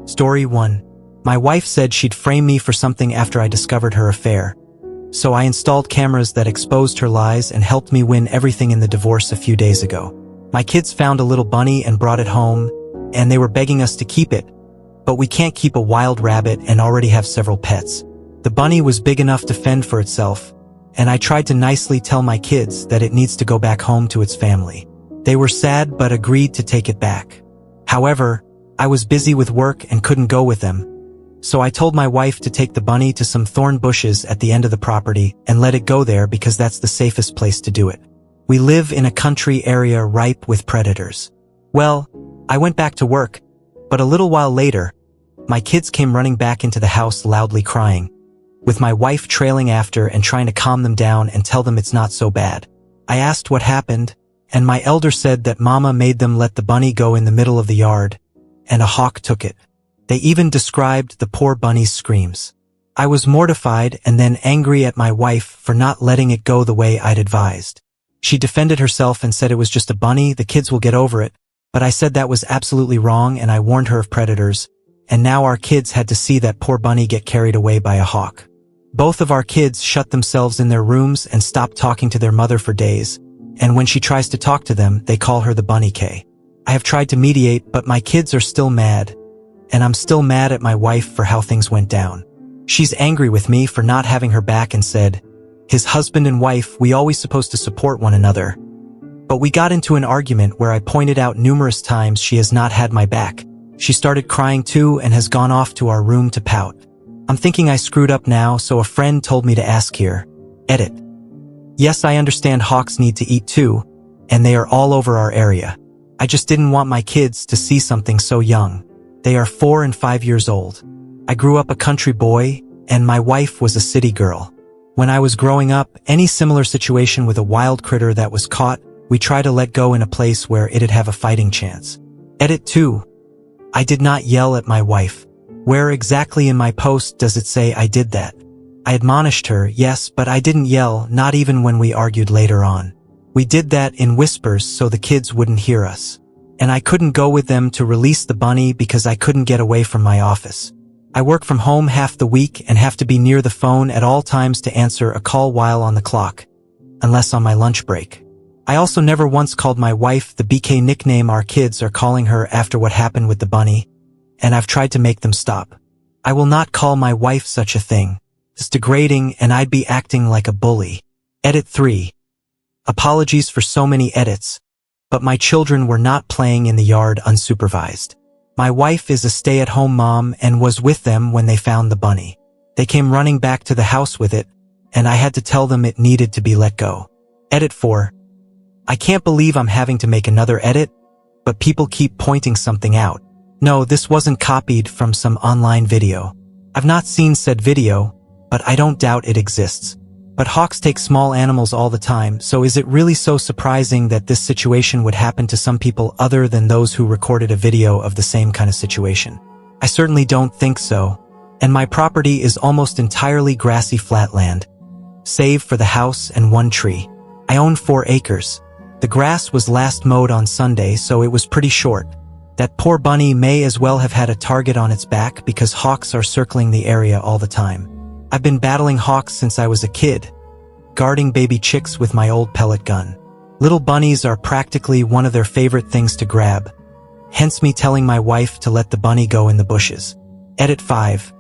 Story 1. My wife said she'd frame me for something after I discovered her affair. So I installed cameras that exposed her lies and helped me win everything in the divorce a few days ago. My kids found a little bunny and brought it home, and they were begging us to keep it. But we can't keep a wild rabbit and already have several pets. The bunny was big enough to fend for itself, and I tried to nicely tell my kids that it needs to go back home to its family. They were sad but agreed to take it back. However, I was busy with work and couldn't go with them. So I told my wife to take the bunny to some thorn bushes at the end of the property and let it go there because that's the safest place to do it. We live in a country area ripe with predators. Well, I went back to work, but a little while later, my kids came running back into the house loudly crying, with my wife trailing after and trying to calm them down and tell them it's not so bad. I asked what happened, and my elder said that Mama made them let the bunny go in the middle of the yard, and a hawk took it. They even described the poor bunny's screams. I was mortified and then angry at my wife for not letting it go the way I'd advised. She defended herself and said it was just a bunny, the kids will get over it, but I said that was absolutely wrong and I warned her of predators, and now our kids had to see that poor bunny get carried away by a hawk. Both of our kids shut themselves in their rooms and stopped talking to their mother for days, and when she tries to talk to them, they call her the Bunny K. I have tried to mediate, but my kids are still mad, and I'm still mad at my wife for how things went down. She's angry with me for not having her back and said, his husband and wife, we always supposed to support one another. But we got into an argument where I pointed out numerous times she has not had my back. She started crying too and has gone off to our room to pout. I'm thinking I screwed up now, so a friend told me to ask here. Edit. Yes, I understand hawks need to eat too, and they are all over our area. I just didn't want my kids to see something so young. They are 4 and 5 years old. I grew up a country boy, and my wife was a city girl. When I was growing up, any similar situation with a wild critter that was caught, we try to let go in a place where it'd have a fighting chance. Edit 2. I did not yell at my wife. Where exactly in my post does it say I did that? I admonished her, yes, but I didn't yell, not even when we argued later on. We did that in whispers so the kids wouldn't hear us. And I couldn't go with them to release the bunny because I couldn't get away from my office. I work from home half the week and have to be near the phone at all times to answer a call while on the clock, unless on my lunch break. I also never once called my wife the BK nickname our kids are calling her after what happened with the bunny, and I've tried to make them stop. I will not call my wife such a thing. It's degrading and I'd be acting like a bully. Edit 3. Apologies for so many edits, but my children were not playing in the yard unsupervised. My wife is a stay-at-home mom and was with them when they found the bunny. They came running back to the house with it, and I had to tell them it needed to be let go. Edit 4. I can't believe I'm having to make another edit, but people keep pointing something out. No, this wasn't copied from some online video. I've not seen said video, but I don't doubt it exists. But hawks take small animals all the time, so is it really so surprising that this situation would happen to some people other than those who recorded a video of the same kind of situation? I certainly don't think so, and my property is almost entirely grassy flatland, save for the house and one tree. I own 4 acres. The grass was last mowed on Sunday, so it was pretty short. That poor bunny may as well have had a target on its back because hawks are circling the area all the time. I've been battling hawks since I was a kid, guarding baby chicks with my old pellet gun. Little bunnies are practically one of their favorite things to grab, hence me telling my wife to let the bunny go in the bushes. Edit 5.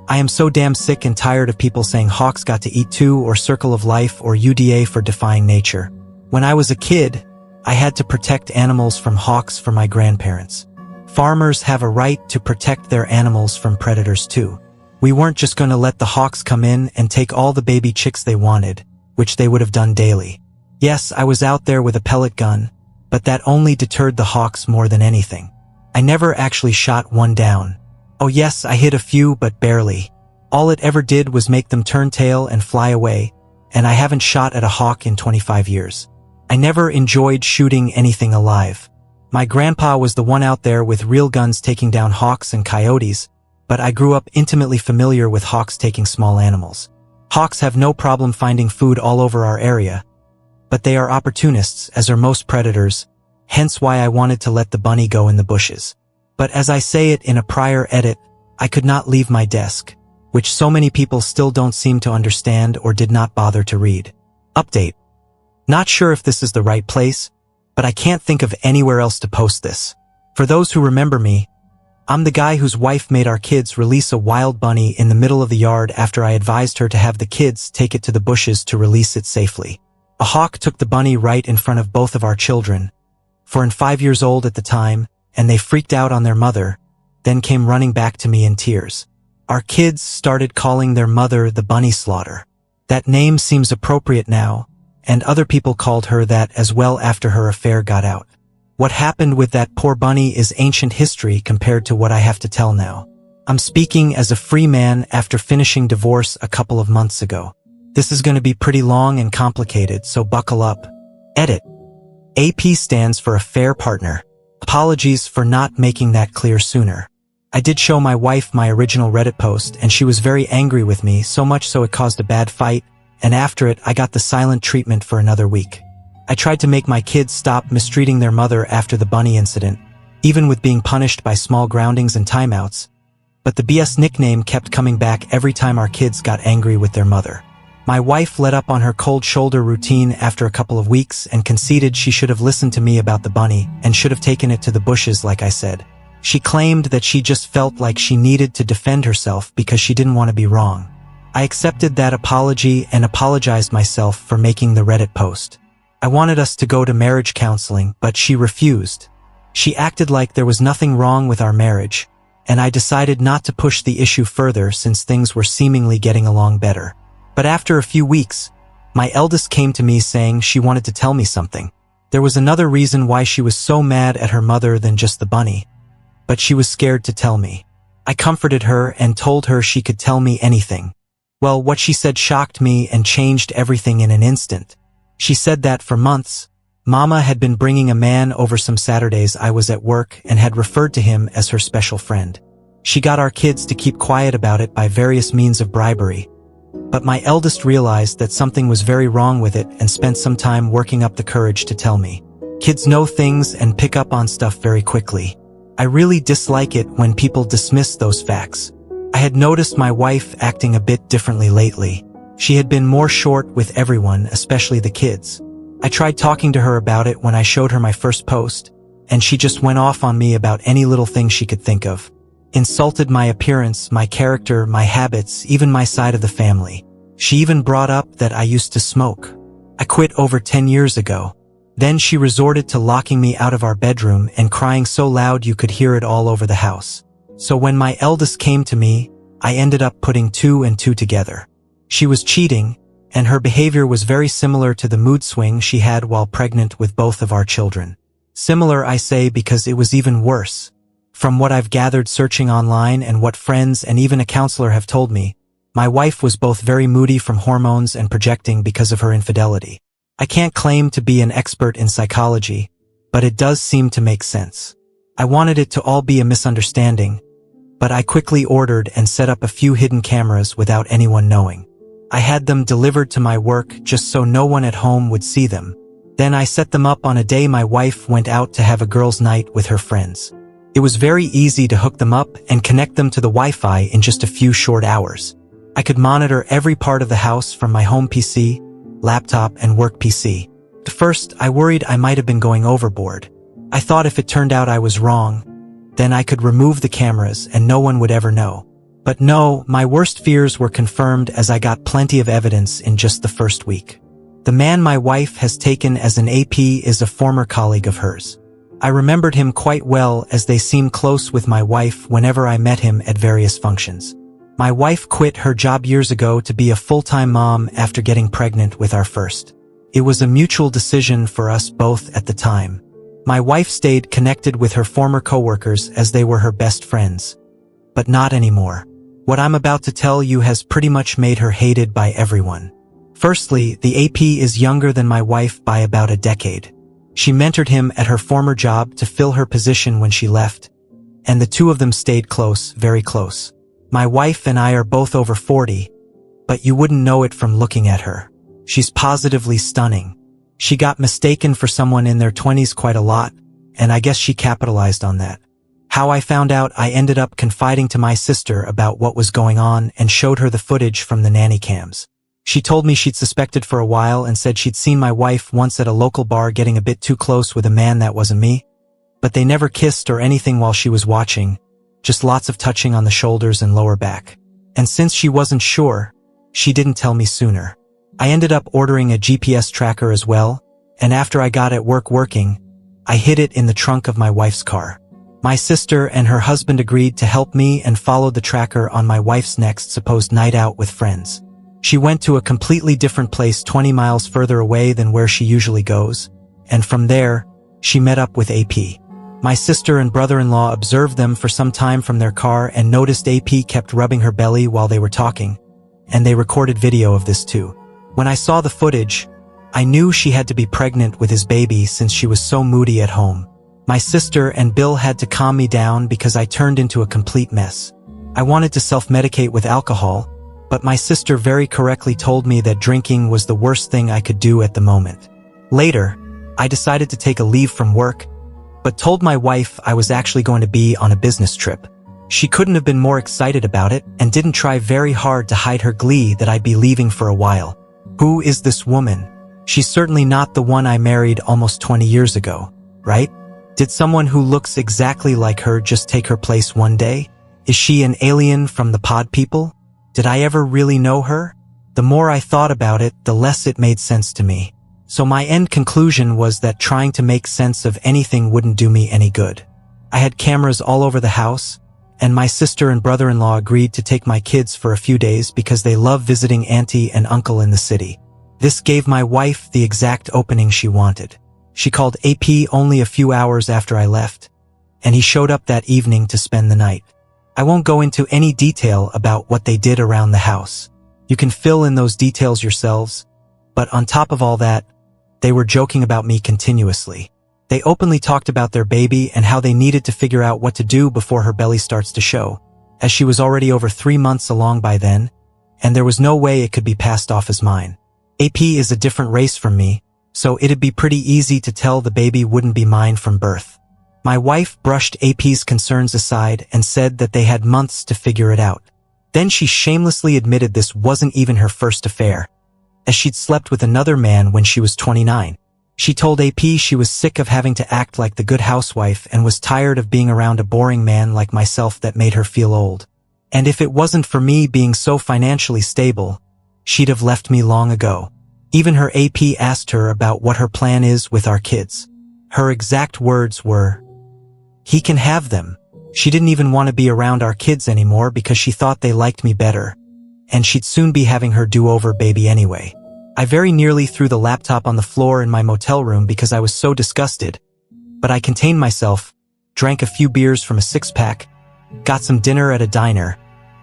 I am so damn sick and tired of people saying hawks got to eat too or circle of life or UDA for defying nature. When I was a kid, I had to protect animals from hawks for my grandparents. Farmers have a right to protect their animals from predators too. We weren't just going to let the hawks come in and take all the baby chicks they wanted, which they would have done daily. Yes, I was out there with a pellet gun, but that only deterred the hawks more than anything. I never actually shot one down. Oh yes, I hit a few, but barely. All it ever did was make them turn tail and fly away, and I haven't shot at a hawk in 25 years. I never enjoyed shooting anything alive. My grandpa was the one out there with real guns taking down hawks and coyotes, but I grew up intimately familiar with hawks taking small animals. Hawks have no problem finding food all over our area, but they are opportunists, as are most predators, hence why I wanted to let the bunny go in the bushes. But as I say it in a prior edit, I could not leave my desk, which so many people still don't seem to understand or did not bother to read. Update. Not sure if this is the right place, but I can't think of anywhere else to post this. For those who remember me, I'm the guy whose wife made our kids release a wild bunny in the middle of the yard after I advised her to have the kids take it to the bushes to release it safely. A hawk took the bunny right in front of both of our children, 4 and 5 years old at the time, and they freaked out on their mother, then came running back to me in tears. Our kids started calling their mother the Bunny Slaughter. That name seems appropriate now, and other people called her that as well after her affair got out. What happened with that poor bunny is ancient history compared to what I have to tell now. I'm speaking as a free man after finishing divorce a couple of months ago. This is going to be pretty long and complicated, so buckle up. Edit. AP stands for a fair partner. Apologies for not making that clear sooner. I did show my wife my original Reddit post, and she was very angry with me, so much so it caused a bad fight, and after it I got the silent treatment for another week. I tried to make my kids stop mistreating their mother after the bunny incident, even with being punished by small groundings and timeouts, but the BS nickname kept coming back every time our kids got angry with their mother. My wife let up on her cold shoulder routine after a couple of weeks and conceded she should have listened to me about the bunny and should have taken it to the bushes like I said. She claimed that she just felt like she needed to defend herself because she didn't want to be wrong. I accepted that apology and apologized myself for making the Reddit post. I wanted us to go to marriage counseling, but she refused. She acted like there was nothing wrong with our marriage, and I decided not to push the issue further since things were seemingly getting along better. But after a few weeks, my eldest came to me saying she wanted to tell me something. There was another reason why she was so mad at her mother than just the bunny, but she was scared to tell me. I comforted her and told her she could tell me anything. Well, what she said shocked me and changed everything in an instant. She said that for months, Mama had been bringing a man over some Saturdays I was at work and had referred to him as her special friend. She got our kids to keep quiet about it by various means of bribery. But my eldest realized that something was very wrong with it and spent some time working up the courage to tell me. Kids know things and pick up on stuff very quickly. I really dislike it when people dismiss those facts. I had noticed my wife acting a bit differently lately. She had been more short with everyone, especially the kids. I tried talking to her about it when I showed her my first post, and she just went off on me about any little thing she could think of. Insulted my appearance, my character, my habits, even my side of the family. She even brought up that I used to smoke. I quit over 10 years ago. Then she resorted to locking me out of our bedroom and crying so loud you could hear it all over the house. So when my eldest came to me, I ended up putting 2 and 2 together. She was cheating, and her behavior was very similar to the mood swing she had while pregnant with both of our children. Similar, I say, because it was even worse. From what I've gathered searching online and what friends and even a counselor have told me, my wife was both very moody from hormones and projecting because of her infidelity. I can't claim to be an expert in psychology, but it does seem to make sense. I wanted it to all be a misunderstanding, but I quickly ordered and set up a few hidden cameras without anyone knowing. I had them delivered to my work just so no one at home would see them. Then I set them up on a day my wife went out to have a girls' night with her friends. It was very easy to hook them up and connect them to the Wi-Fi in just a few short hours. I could monitor every part of the house from my home PC, laptop, and work PC. At first, I worried I might have been going overboard. I thought if it turned out I was wrong, then I could remove the cameras and no one would ever know. But no, my worst fears were confirmed as I got plenty of evidence in just the first week. The man my wife has taken as an AP is a former colleague of hers. I remembered him quite well as they seemed close with my wife whenever I met him at various functions. My wife quit her job years ago to be a full-time mom after getting pregnant with our first. It was a mutual decision for us both at the time. My wife stayed connected with her former coworkers as they were her best friends. But not anymore. What I'm about to tell you has pretty much made her hated by everyone. Firstly, the AP is younger than my wife by about a decade. She mentored him at her former job to fill her position when she left, and the two of them stayed close, very close. My wife and I are both over 40, but you wouldn't know it from looking at her. She's positively stunning. She got mistaken for someone in their 20s quite a lot, and I guess she capitalized on that. How I found out, I ended up confiding to my sister about what was going on and showed her the footage from the nanny cams. She told me she'd suspected for a while and said she'd seen my wife once at a local bar getting a bit too close with a man that wasn't me. But they never kissed or anything while she was watching, just lots of touching on the shoulders and lower back. And since she wasn't sure, she didn't tell me sooner. I ended up ordering a GPS tracker as well, and after I got at work working, I hid it in the trunk of my wife's car. My sister and her husband agreed to help me and followed the tracker on my wife's next supposed night out with friends. She went to a completely different place 20 miles further away than where she usually goes, and from there, she met up with AP. My sister and brother-in-law observed them for some time from their car and noticed AP kept rubbing her belly while they were talking, and they recorded video of this too. When I saw the footage, I knew she had to be pregnant with his baby since she was so moody at home. My sister and Bill had to calm me down because I turned into a complete mess. I wanted to self-medicate with alcohol, but my sister very correctly told me that drinking was the worst thing I could do at the moment. Later, I decided to take a leave from work, but told my wife I was actually going to be on a business trip. She couldn't have been more excited about it and didn't try very hard to hide her glee that I'd be leaving for a while. Who is this woman? She's certainly not the one I married almost 20 years ago, right? Did someone who looks exactly like her just take her place one day? Is she an alien from the pod people? Did I ever really know her? The more I thought about it, the less it made sense to me. So my end conclusion was that trying to make sense of anything wouldn't do me any good. I had cameras all over the house, and my sister and brother-in-law agreed to take my kids for a few days because they love visiting auntie and uncle in the city. This gave my wife the exact opening she wanted. She called AP only a few hours after I left, and he showed up that evening to spend the night. I won't go into any detail about what they did around the house. You can fill in those details yourselves, but on top of all that, they were joking about me continuously. They openly talked about their baby and how they needed to figure out what to do before her belly starts to show, as she was already over 3 months along by then, and there was no way it could be passed off as mine. AP is a different race from me, so it'd be pretty easy to tell the baby wouldn't be mine from birth. My wife brushed AP's concerns aside and said that they had months to figure it out. Then she shamelessly admitted this wasn't even her first affair, as she'd slept with another man when she was 29. She told AP she was sick of having to act like the good housewife and was tired of being around a boring man like myself that made her feel old. And if it wasn't for me being so financially stable, she'd have left me long ago. Even her AP asked her about what her plan is with our kids. Her exact words were, "He can have them." She didn't even want to be around our kids anymore because she thought they liked me better, and she'd soon be having her do-over baby anyway. I very nearly threw the laptop on the floor in my motel room because I was so disgusted, but I contained myself, drank a few beers from a six-pack, got some dinner at a diner,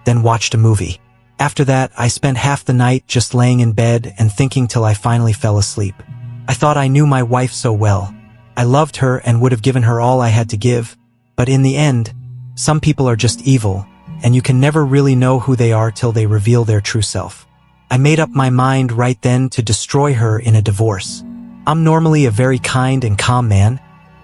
then watched a movie. After that, I spent half the night just laying in bed and thinking till I finally fell asleep. I thought I knew my wife so well. I loved her and would have given her all I had to give, but in the end, some people are just evil, and you can never really know who they are till they reveal their true self. I made up my mind right then to destroy her in a divorce. I'm normally a very kind and calm man,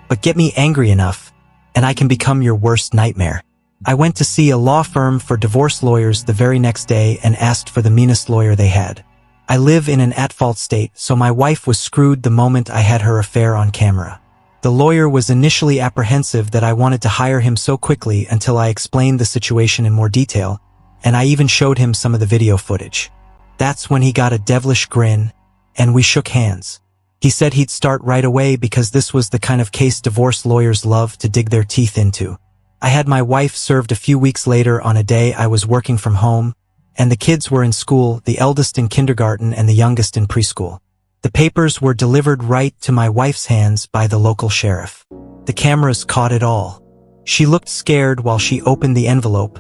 but get me angry enough, and I can become your worst nightmare. I went to see a law firm for divorce lawyers the very next day and asked for the meanest lawyer they had. I live in an at-fault state, so my wife was screwed the moment I had her affair on camera. The lawyer was initially apprehensive that I wanted to hire him so quickly until I explained the situation in more detail, and I even showed him some of the video footage. That's when he got a devilish grin, and we shook hands. He said he'd start right away because this was the kind of case divorce lawyers love to dig their teeth into. I had my wife served a few weeks later on a day I was working from home, and the kids were in school, the eldest in kindergarten and the youngest in preschool. The papers were delivered right to my wife's hands by the local sheriff. The cameras caught it all. She looked scared while she opened the envelope,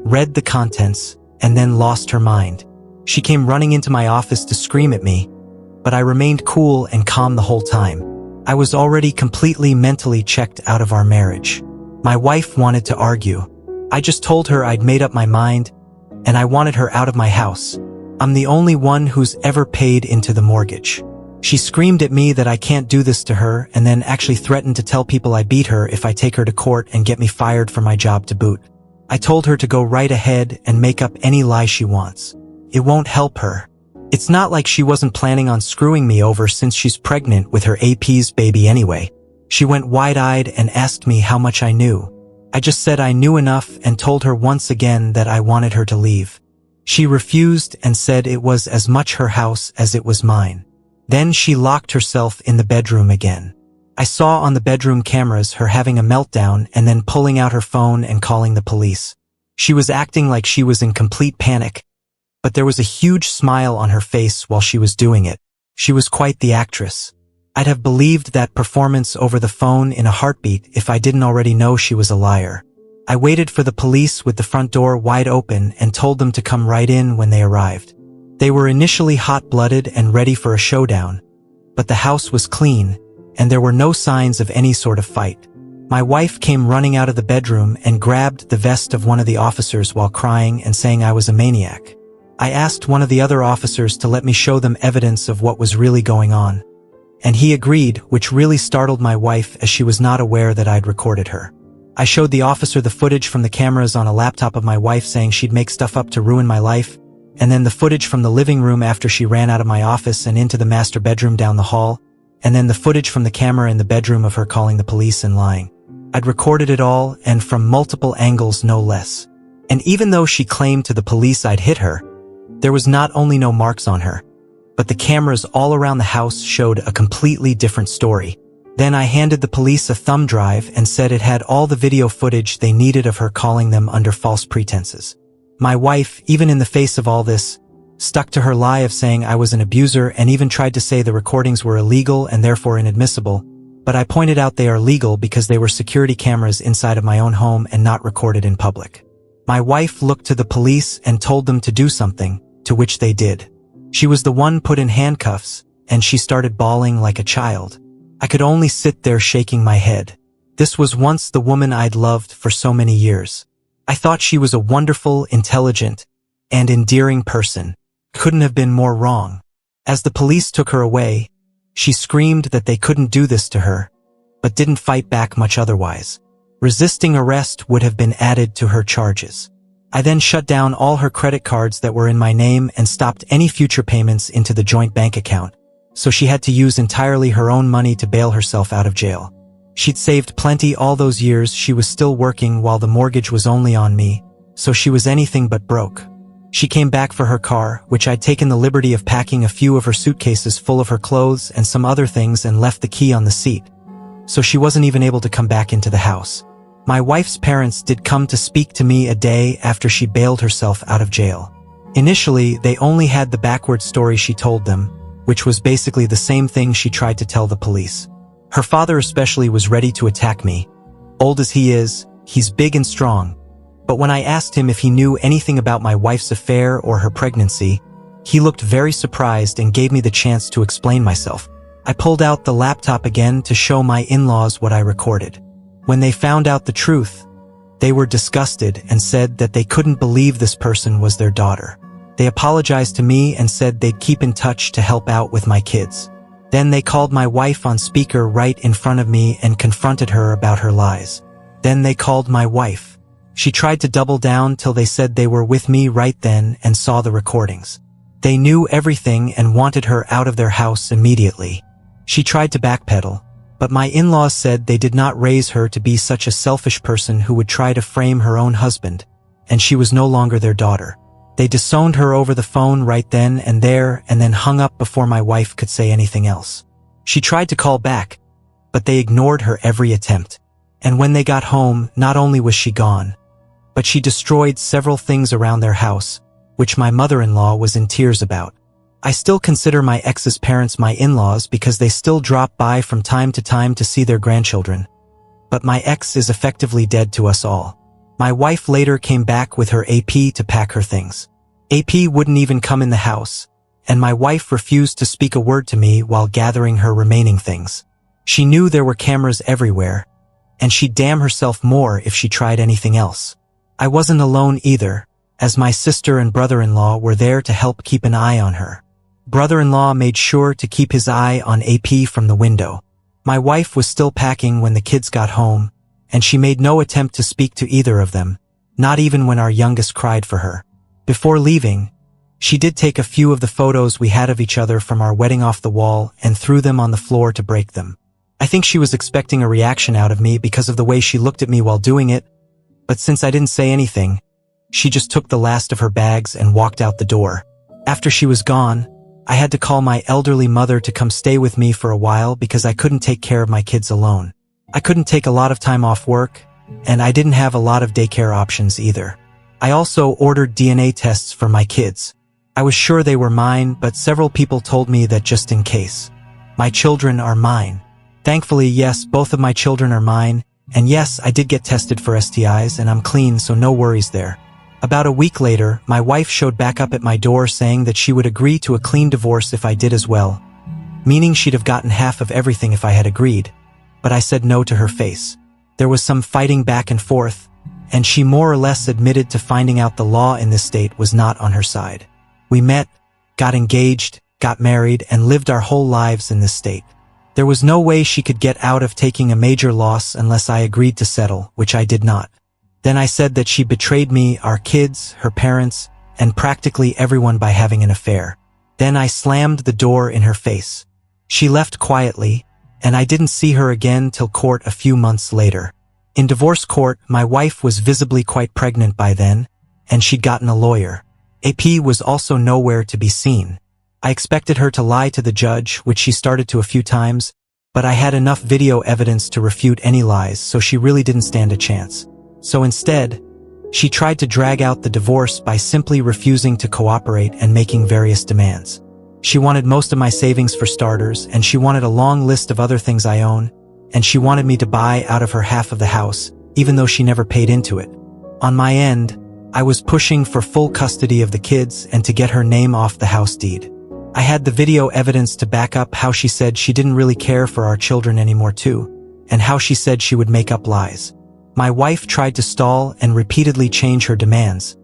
read the contents, and then lost her mind. She came running into my office to scream at me, but I remained cool and calm the whole time. I was already completely mentally checked out of our marriage. My wife wanted to argue. I just told her I'd made up my mind, and I wanted her out of my house. I'm the only one who's ever paid into the mortgage. She screamed at me that I can't do this to her and then actually threatened to tell people I beat her if I take her to court and get me fired for my job to boot. I told her to go right ahead and make up any lie she wants. It won't help her. It's not like she wasn't planning on screwing me over since she's pregnant with her AP's baby anyway. She went wide-eyed and asked me how much I knew. I just said I knew enough and told her once again that I wanted her to leave. She refused and said it was as much her house as it was mine. Then she locked herself in the bedroom again. I saw on the bedroom cameras her having a meltdown and then pulling out her phone and calling the police. She was acting like she was in complete panic, but there was a huge smile on her face while she was doing it. She was quite the actress. I'd have believed that performance over the phone in a heartbeat if I didn't already know she was a liar. I waited for the police with the front door wide open and told them to come right in when they arrived. They were initially hot-blooded and ready for a showdown, but the house was clean, and there were no signs of any sort of fight. My wife came running out of the bedroom and grabbed the vest of one of the officers while crying and saying I was a maniac. I asked one of the other officers to let me show them evidence of what was really going on, and he agreed, which really startled my wife as she was not aware that I'd recorded her. I showed the officer the footage from the cameras on a laptop of my wife saying she'd make stuff up to ruin my life, and then the footage from the living room after she ran out of my office and into the master bedroom down the hall, and then the footage from the camera in the bedroom of her calling the police and lying. I'd recorded it all, and from multiple angles no less. And even though she claimed to the police I'd hit her, there was not only no marks on her, but the cameras all around the house showed a completely different story. Then I handed the police a thumb drive and said it had all the video footage they needed of her calling them under false pretenses. My wife, even in the face of all this, stuck to her lie of saying I was an abuser and even tried to say the recordings were illegal and therefore inadmissible, but I pointed out they are legal because they were security cameras inside of my own home and not recorded in public. My wife looked to the police and told them to do something, to which they did. She was the one put in handcuffs, and she started bawling like a child. I could only sit there shaking my head. This was once the woman I'd loved for so many years. I thought she was a wonderful, intelligent, and endearing person. Couldn't have been more wrong. As the police took her away, she screamed that they couldn't do this to her, but didn't fight back much otherwise. Resisting arrest would have been added to her charges. I then shut down all her credit cards that were in my name and stopped any future payments into the joint bank account, so she had to use entirely her own money to bail herself out of jail. She'd saved plenty all those years she was still working while the mortgage was only on me, so she was anything but broke. She came back for her car, which I'd taken the liberty of packing a few of her suitcases full of her clothes and some other things and left the key on the seat, so she wasn't even able to come back into the house. My wife's parents did come to speak to me a day after she bailed herself out of jail. Initially, they only had the backward story she told them, which was basically the same thing she tried to tell the police. Her father especially was ready to attack me. Old as he is, he's big and strong. But when I asked him if he knew anything about my wife's affair or her pregnancy, he looked very surprised and gave me the chance to explain myself. I pulled out the laptop again to show my in-laws what I recorded. When they found out the truth, they were disgusted and said that they couldn't believe this person was their daughter. They apologized to me and said they'd keep in touch to help out with my kids. Then they called my wife on speaker right in front of me and confronted her about her lies. Then they called my wife. She tried to double down till they said they were with me right then and saw the recordings. They knew everything and wanted her out of their house immediately. She tried to backpedal, but my in-laws said they did not raise her to be such a selfish person who would try to frame her own husband, and she was no longer their daughter. They disowned her over the phone right then and there and then hung up before my wife could say anything else. She tried to call back, but they ignored her every attempt. And when they got home, not only was she gone, but she destroyed several things around their house, which my mother-in-law was in tears about. I still consider my ex's parents my in-laws because they still drop by from time to time to see their grandchildren. But my ex is effectively dead to us all. My wife later came back with her AP to pack her things. AP wouldn't even come in the house, and my wife refused to speak a word to me while gathering her remaining things. She knew there were cameras everywhere, and she'd damn herself more if she tried anything else. I wasn't alone either, as my sister and brother-in-law were there to help keep an eye on her. Brother-in-law made sure to keep his eye on AP from the window. My wife was still packing when the kids got home, and she made no attempt to speak to either of them, not even when our youngest cried for her. Before leaving, she did take a few of the photos we had of each other from our wedding off the wall and threw them on the floor to break them. I think she was expecting a reaction out of me because of the way she looked at me while doing it, but since I didn't say anything, she just took the last of her bags and walked out the door. After she was gone, I had to call my elderly mother to come stay with me for a while because I couldn't take care of my kids alone. I couldn't take a lot of time off work, and I didn't have a lot of daycare options either. I also ordered DNA tests for my kids. I was sure they were mine, but several people told me that just in case. My children are mine. Thankfully, yes, both of my children are mine, and yes, I did get tested for STIs and I'm clean, so no worries there. About a week later, my wife showed back up at my door saying that she would agree to a clean divorce if I did as well, meaning she'd have gotten half of everything if I had agreed, but I said no to her face. There was some fighting back and forth, and she more or less admitted to finding out the law in this state was not on her side. We met, got engaged, got married, and lived our whole lives in this state. There was no way she could get out of taking a major loss unless I agreed to settle, which I did not. Then I said that she betrayed me, our kids, her parents, and practically everyone by having an affair. Then I slammed the door in her face. She left quietly, and I didn't see her again till court a few months later. In divorce court, my wife was visibly quite pregnant by then, and she'd gotten a lawyer. AP was also nowhere to be seen. I expected her to lie to the judge, which she started to a few times, but I had enough video evidence to refute any lies, so she really didn't stand a chance. So instead, she tried to drag out the divorce by simply refusing to cooperate and making various demands. She wanted most of my savings for starters, and she wanted a long list of other things I own, and she wanted me to buy out of her half of the house, even though she never paid into it. On my end, I was pushing for full custody of the kids and to get her name off the house deed. I had the video evidence to back up how she said she didn't really care for our children anymore too, and how she said she would make up lies. My wife tried to stall and repeatedly change her demands,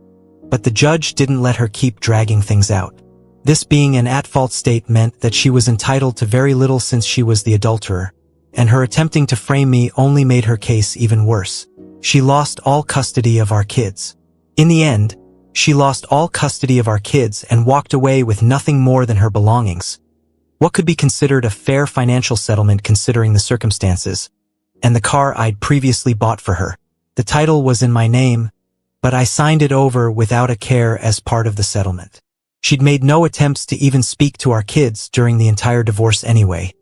but the judge didn't let her keep dragging things out. This being an at-fault state meant that she was entitled to very little since she was the adulterer, and her attempting to frame me only made her case even worse. She lost all custody of our kids. In the end, she lost all custody of our kids and walked away with nothing more than her belongings. What could be considered a fair financial settlement considering the circumstances? And the car I'd previously bought for her. The title was in my name, but I signed it over without a care as part of the settlement. She'd made no attempts to even speak to our kids during the entire divorce anyway,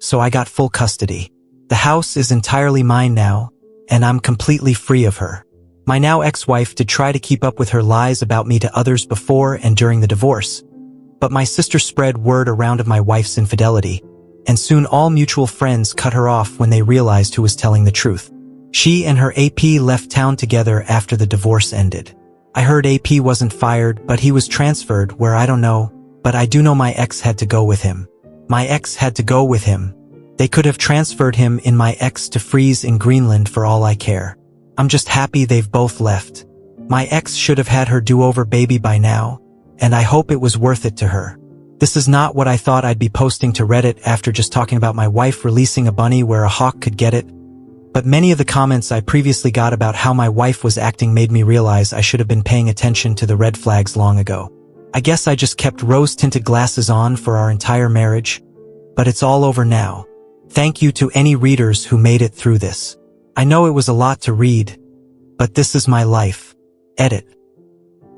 so I got full custody. The house is entirely mine now, and I'm completely free of her. My now ex-wife did try to keep up with her lies about me to others before and during the divorce, but my sister spread word around of my wife's infidelity, and soon all mutual friends cut her off when they realized who was telling the truth. She and her AP left town together after the divorce ended. I heard AP wasn't fired, but he was transferred where I don't know, but I do know my ex had to go with him. My ex had to go with him. They could have transferred him in my ex to freeze in Greenland for all I care. I'm just happy they've both left. My ex should have had her do-over baby by now, and I hope it was worth it to her. This is not what I thought I'd be posting to Reddit after just talking about my wife releasing a bunny where a hawk could get it, but many of the comments I previously got about how my wife was acting made me realize I should have been paying attention to the red flags long ago. I guess I just kept rose-tinted glasses on for our entire marriage, but it's all over now. Thank you to any readers who made it through this. I know it was a lot to read, but this is my life. Edit.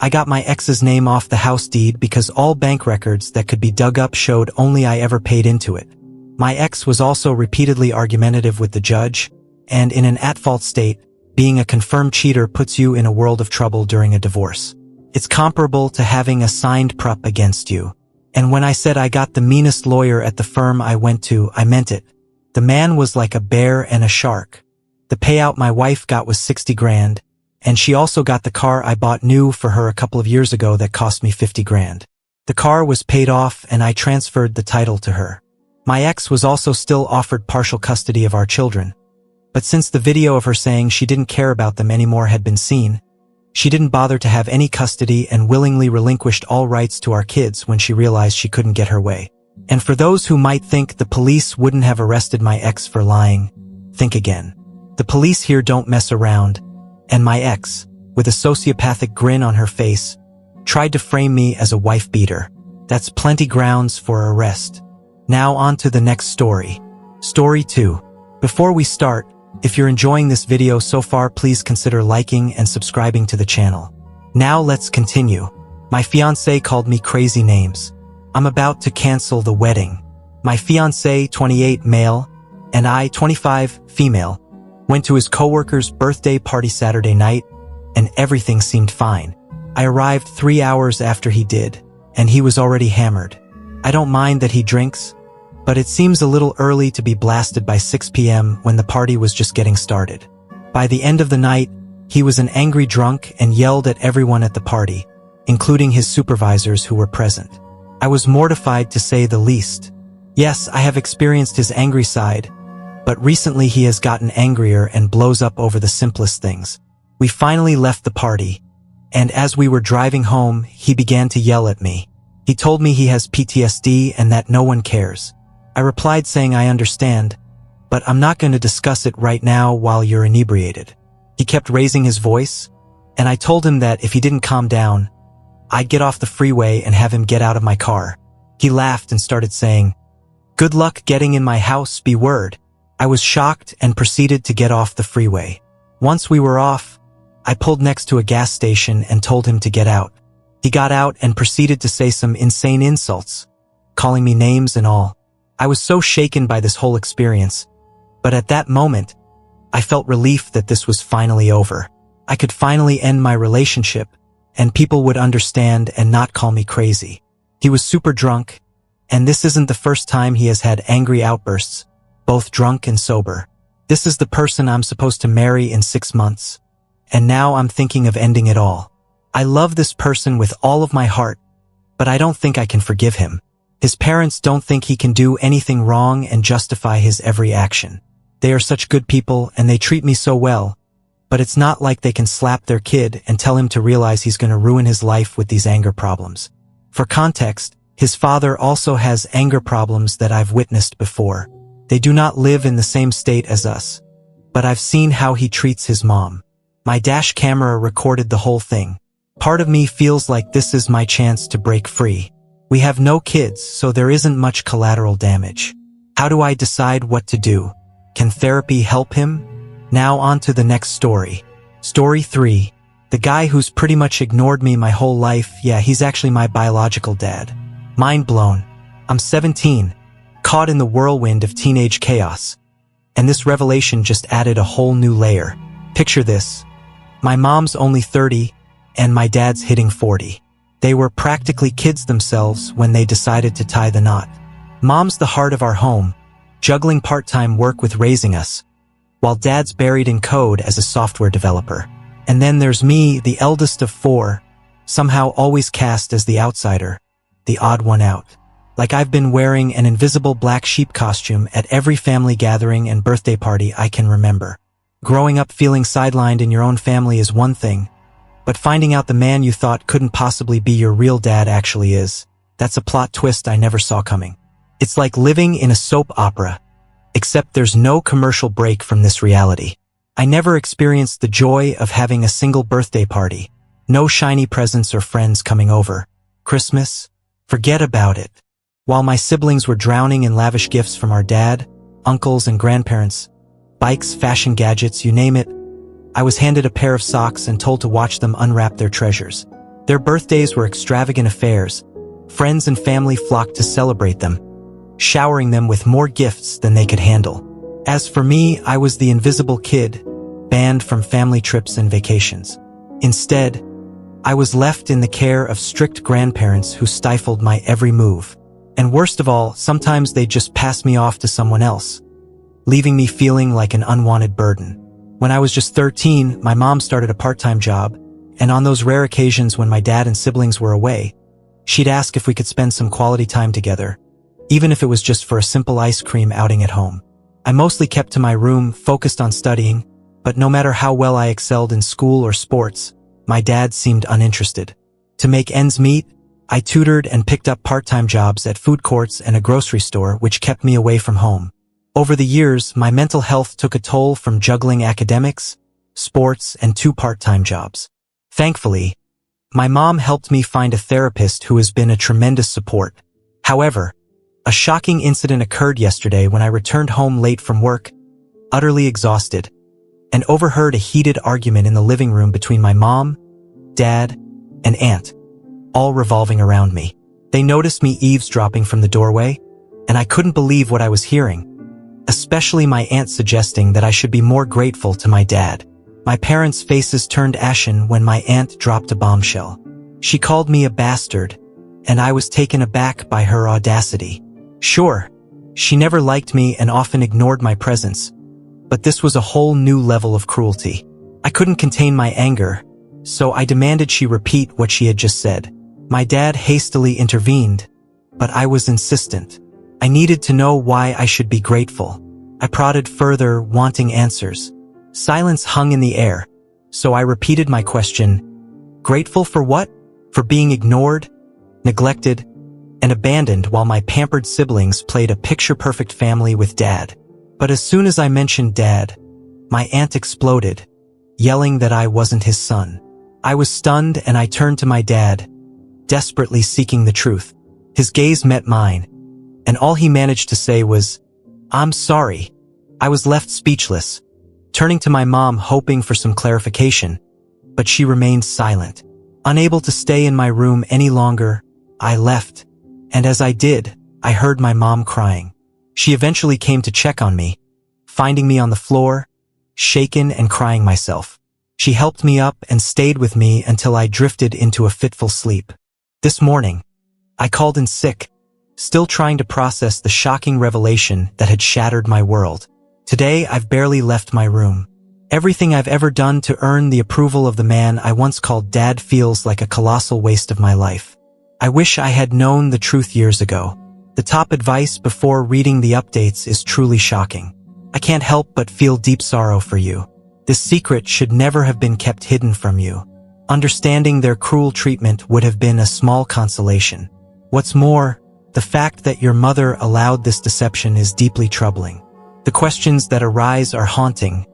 I got my ex's name off the house deed because all bank records that could be dug up showed only I ever paid into it. My ex was also repeatedly argumentative with the judge, and in an at-fault state, being a confirmed cheater puts you in a world of trouble during a divorce. It's comparable to having a signed prep against you. And when I said I got the meanest lawyer at the firm I went to, I meant it. The man was like a bear and a shark. The payout my wife got was 60 grand, and she also got the car I bought new for her a couple of years ago that cost me 50 grand. The car was paid off and I transferred the title to her. My ex was also still offered partial custody of our children, but since the video of her saying she didn't care about them anymore had been seen, She didn't bother to have any custody and willingly relinquished all rights to our kids when she realized she couldn't get her way. And for those who might think the police wouldn't have arrested my ex for lying, think again. The police here don't mess around, and my ex, with a sociopathic grin on her face, tried to frame me as a wife beater. That's plenty grounds for arrest. Now on to the next story. Story 2. Before we start, if you're enjoying this video so far, please consider liking and subscribing to the channel. Now let's continue. My fiancé called me crazy names. I'm about to cancel the wedding. My fiancé, 28, male, and I, 25, female, went to his coworker's birthday party Saturday night, and everything seemed fine. I arrived 3 hours after he did, and he was already hammered. I don't mind that he drinks, but it seems a little early to be blasted by 6 p.m. when the party was just getting started. By the end of the night, he was an angry drunk and yelled at everyone at the party, including his supervisors who were present. I was mortified to say the least. Yes, I have experienced his angry side, but recently he has gotten angrier and blows up over the simplest things. We finally left the party, and as we were driving home, he began to yell at me. He told me he has PTSD and that no one cares. I replied saying I understand, but I'm not going to discuss it right now while you're inebriated. He kept raising his voice, and I told him that if he didn't calm down, I'd get off the freeway and have him get out of my car. He laughed and started saying, "Good luck getting in my house, be word." I was shocked and proceeded to get off the freeway. Once we were off, I pulled next to a gas station and told him to get out. He got out and proceeded to say some insane insults, calling me names and all. I was so shaken by this whole experience, but at that moment, I felt relief that this was finally over. I could finally end my relationship, and people would understand and not call me crazy. He was super drunk, and this isn't the first time he has had angry outbursts, both drunk and sober. This is the person I'm supposed to marry in 6 months, and now I'm thinking of ending it all. I love this person with all of my heart, but I don't think I can forgive him. His parents don't think he can do anything wrong and justify his every action. They are such good people and they treat me so well, but it's not like they can slap their kid and tell him to realize he's going to ruin his life with these anger problems. For context, his father also has anger problems that I've witnessed before. They do not live in the same state as us, but I've seen how he treats his mom. My dash camera recorded the whole thing. Part of me feels like this is my chance to break free. We have no kids, so there isn't much collateral damage. How do I decide what to do? Can therapy help him? Now on to the next story. Story 3. The guy who's pretty much ignored me my whole life, yeah, he's actually my biological dad. Mind blown. I'm 17, caught in the whirlwind of teenage chaos. And this revelation just added a whole new layer. Picture this. My mom's only 30, and my dad's hitting 40. They were practically kids themselves when they decided to tie the knot. Mom's the heart of our home, juggling part-time work with raising us, while dad's buried in code as a software developer. And then there's me, the eldest of 4, somehow always cast as the outsider, the odd one out. Like I've been wearing an invisible black sheep costume at every family gathering and birthday party I can remember. Growing up feeling sidelined in your own family is one thing, but finding out the man you thought couldn't possibly be your real dad actually is, that's a plot twist I never saw coming. It's like living in a soap opera, except there's no commercial break from this reality. I never experienced the joy of having a single birthday party. No shiny presents or friends coming over. Christmas? Forget about it. While my siblings were drowning in lavish gifts from our dad, uncles and grandparents, bikes, fashion gadgets, you name it, I was handed a pair of socks and told to watch them unwrap their treasures. Their birthdays were extravagant affairs. Friends and family flocked to celebrate them, showering them with more gifts than they could handle. As for me, I was the invisible kid, banned from family trips and vacations. Instead, I was left in the care of strict grandparents who stifled my every move. And worst of all, sometimes they'd just pass me off to someone else, leaving me feeling like an unwanted burden. When I was just 13, my mom started a part-time job, and on those rare occasions when my dad and siblings were away, she'd ask if we could spend some quality time together, even if it was just for a simple ice cream outing at home. I mostly kept to my room, focused on studying, but no matter how well I excelled in school or sports, my dad seemed uninterested. To make ends meet, I tutored and picked up part-time jobs at food courts and a grocery store, which kept me away from home. Over the years, my mental health took a toll from juggling academics, sports, and 2 part-time jobs. Thankfully, my mom helped me find a therapist who has been a tremendous support. However, a shocking incident occurred yesterday when I returned home late from work, utterly exhausted, and overheard a heated argument in the living room between my mom, dad, and aunt, all revolving around me. They noticed me eavesdropping from the doorway, and I couldn't believe what I was hearing, especially my aunt suggesting that I should be more grateful to my dad. My parents' faces turned ashen when my aunt dropped a bombshell. She called me a bastard, and I was taken aback by her audacity. Sure, she never liked me and often ignored my presence, but this was a whole new level of cruelty. I couldn't contain my anger, so I demanded she repeat what she had just said. My dad hastily intervened, but I was insistent. I needed to know why I should be grateful. I prodded further, wanting answers. Silence hung in the air, so I repeated my question. Grateful for what? For being ignored, neglected, and abandoned while my pampered siblings played a picture-perfect family with dad. But as soon as I mentioned dad, my aunt exploded, yelling that I wasn't his son. I was stunned and I turned to my dad, desperately seeking the truth. His gaze met mine, and all he managed to say was, "I'm sorry." I was left speechless, turning to my mom hoping for some clarification, but she remained silent. Unable to stay in my room any longer, I left, and as I did, I heard my mom crying. She eventually came to check on me, finding me on the floor, shaken and crying myself. She helped me up and stayed with me until I drifted into a fitful sleep. This morning, I called in sick, still trying to process the shocking revelation that had shattered my world. Today, I've barely left my room. Everything I've ever done to earn the approval of the man I once called Dad feels like a colossal waste of my life. I wish I had known the truth years ago. The top advice before reading the updates is truly shocking. I can't help but feel deep sorrow for you. This secret should never have been kept hidden from you. Understanding their cruel treatment would have been a small consolation. What's more, the fact that your mother allowed this deception is deeply troubling. The questions that arise are haunting.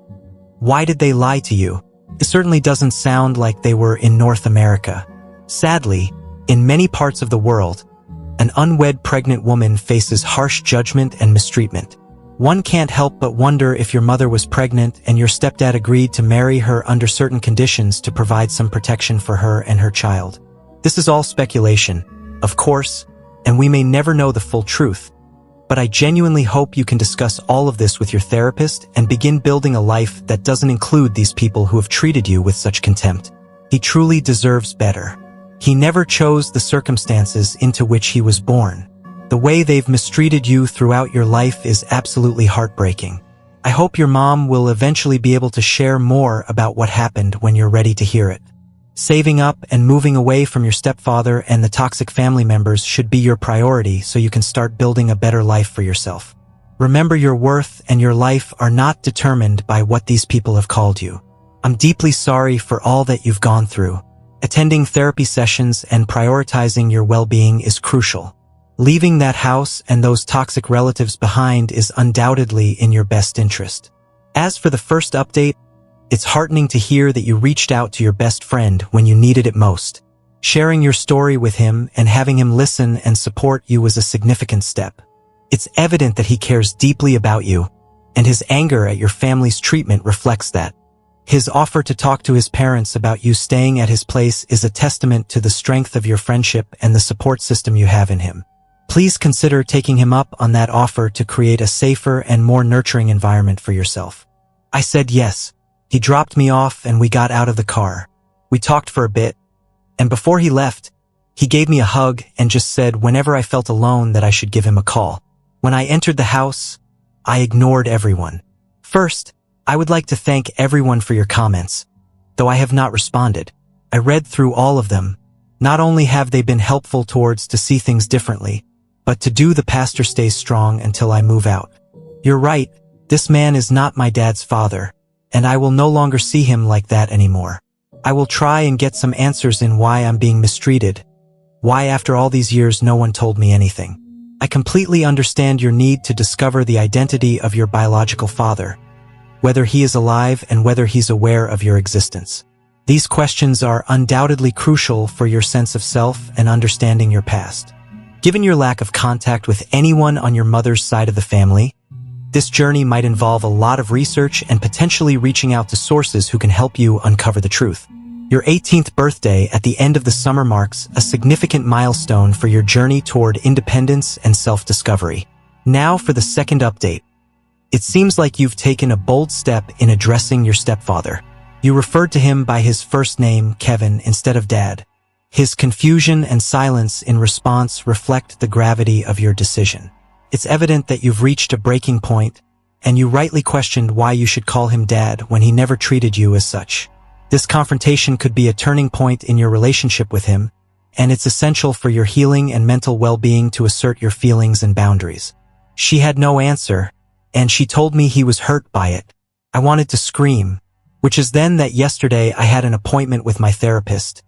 Why did they lie to you? It certainly doesn't sound like they were in North America. Sadly, in many parts of the world, an unwed pregnant woman faces harsh judgment and mistreatment. One can't help but wonder if your mother was pregnant and your stepdad agreed to marry her under certain conditions to provide some protection for her and her child. This is all speculation, of course, and we may never know the full truth. But I genuinely hope you can discuss all of this with your therapist and begin building a life that doesn't include these people who have treated you with such contempt. He truly deserves better. He never chose the circumstances into which he was born. The way they've mistreated you throughout your life is absolutely heartbreaking. I hope your mom will eventually be able to share more about what happened when you're ready to hear it. Saving up and moving away from your stepfather and the toxic family members should be your priority so you can start building a better life for yourself. Remember, your worth and your life are not determined by what these people have called you. I'm deeply sorry for all that you've gone through. Attending therapy sessions and prioritizing your well-being is crucial. Leaving that house and those toxic relatives behind is undoubtedly in your best interest. As for the first update, it's heartening to hear that you reached out to your best friend when you needed it most. Sharing your story with him and having him listen and support you was a significant step. It's evident that he cares deeply about you, and his anger at your family's treatment reflects that. His offer to talk to his parents about you staying at his place is a testament to the strength of your friendship and the support system you have in him. Please consider taking him up on that offer to create a safer and more nurturing environment for yourself. I said yes. He dropped me off and we got out of the car. We talked for a bit, and before he left, he gave me a hug and just said whenever I felt alone that I should give him a call. When I entered the house, I ignored everyone. First, I would like to thank everyone for your comments. Though I have not responded, I read through all of them. Not only have they been helpful towards to see things differently, but to do the pastor stays strong until I move out. You're right, this man is not my dad's father, and I will no longer see him like that anymore. I will try and get some answers in why I'm being mistreated. Why after all these years no one told me anything. I completely understand your need to discover the identity of your biological father, whether he is alive and whether he's aware of your existence. These questions are undoubtedly crucial for your sense of self and understanding your past. Given your lack of contact with anyone on your mother's side of the family, this journey might involve a lot of research and potentially reaching out to sources who can help you uncover the truth. Your 18th birthday at the end of the summer marks a significant milestone for your journey toward independence and self-discovery. Now for the second update. It seems like you've taken a bold step in addressing your stepfather. You referred to him by his first name, Kevin, instead of Dad. His confusion and silence in response reflect the gravity of your decision. It's evident that you've reached a breaking point, and you rightly questioned why you should call him Dad when he never treated you as such. This confrontation could be a turning point in your relationship with him, and it's essential for your healing and mental well-being to assert your feelings and boundaries. She had no answer, and she told me he was hurt by it. I wanted to scream, which is then that yesterday I had an appointment with my therapist,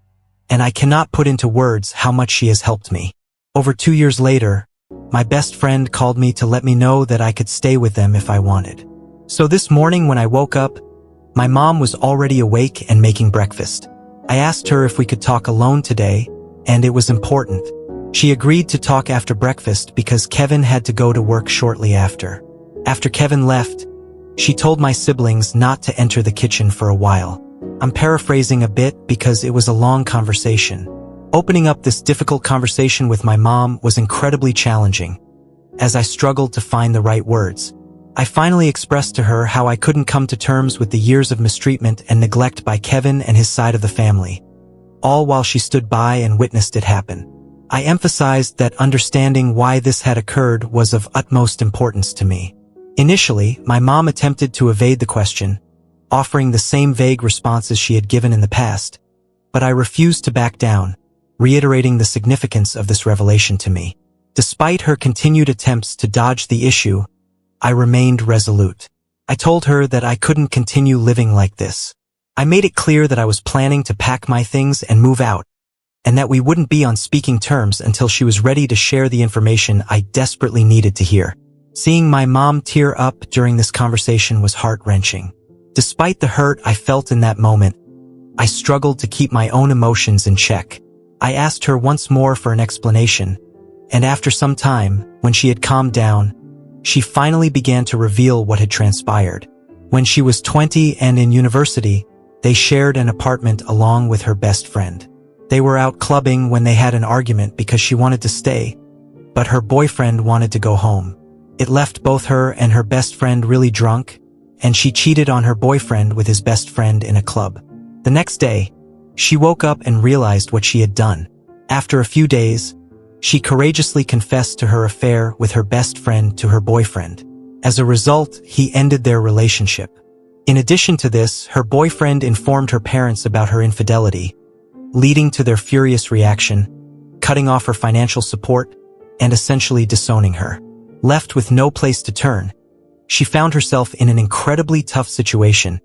and I cannot put into words how much she has helped me. Over 2 years later, my best friend called me to let me know that I could stay with them if I wanted. So this morning when I woke up, my mom was already awake and making breakfast. I asked her if we could talk alone today, and it was important. She agreed to talk after breakfast because Kevin had to go to work shortly after. After Kevin left, she told my siblings not to enter the kitchen for a while. I'm paraphrasing a bit because it was a long conversation. Opening up this difficult conversation with my mom was incredibly challenging. As I struggled to find the right words, I finally expressed to her how I couldn't come to terms with the years of mistreatment and neglect by Kevin and his side of the family, all while she stood by and witnessed it happen. I emphasized that understanding why this had occurred was of utmost importance to me. Initially, my mom attempted to evade the question, offering the same vague responses she had given in the past, but I refused to back down, reiterating the significance of this revelation to me. Despite her continued attempts to dodge the issue, I remained resolute. I told her that I couldn't continue living like this. I made it clear that I was planning to pack my things and move out, and that we wouldn't be on speaking terms until she was ready to share the information I desperately needed to hear. Seeing my mom tear up during this conversation was heart-wrenching. Despite the hurt I felt in that moment, I struggled to keep my own emotions in check. I asked her once more for an explanation, and after some time, when she had calmed down, she finally began to reveal what had transpired. When she was 20 and in university, they shared an apartment along with her best friend. They were out clubbing when they had an argument because she wanted to stay, but her boyfriend wanted to go home. It left both her and her best friend really drunk, and she cheated on her boyfriend with his best friend in a club. The next day, she woke up and realized what she had done. After a few days, she courageously confessed to her affair with her best friend to her boyfriend. As a result, he ended their relationship. In addition to this, her boyfriend informed her parents about her infidelity, leading to their furious reaction, cutting off her financial support, and essentially disowning her. Left with no place to turn, she found herself in an incredibly tough situation,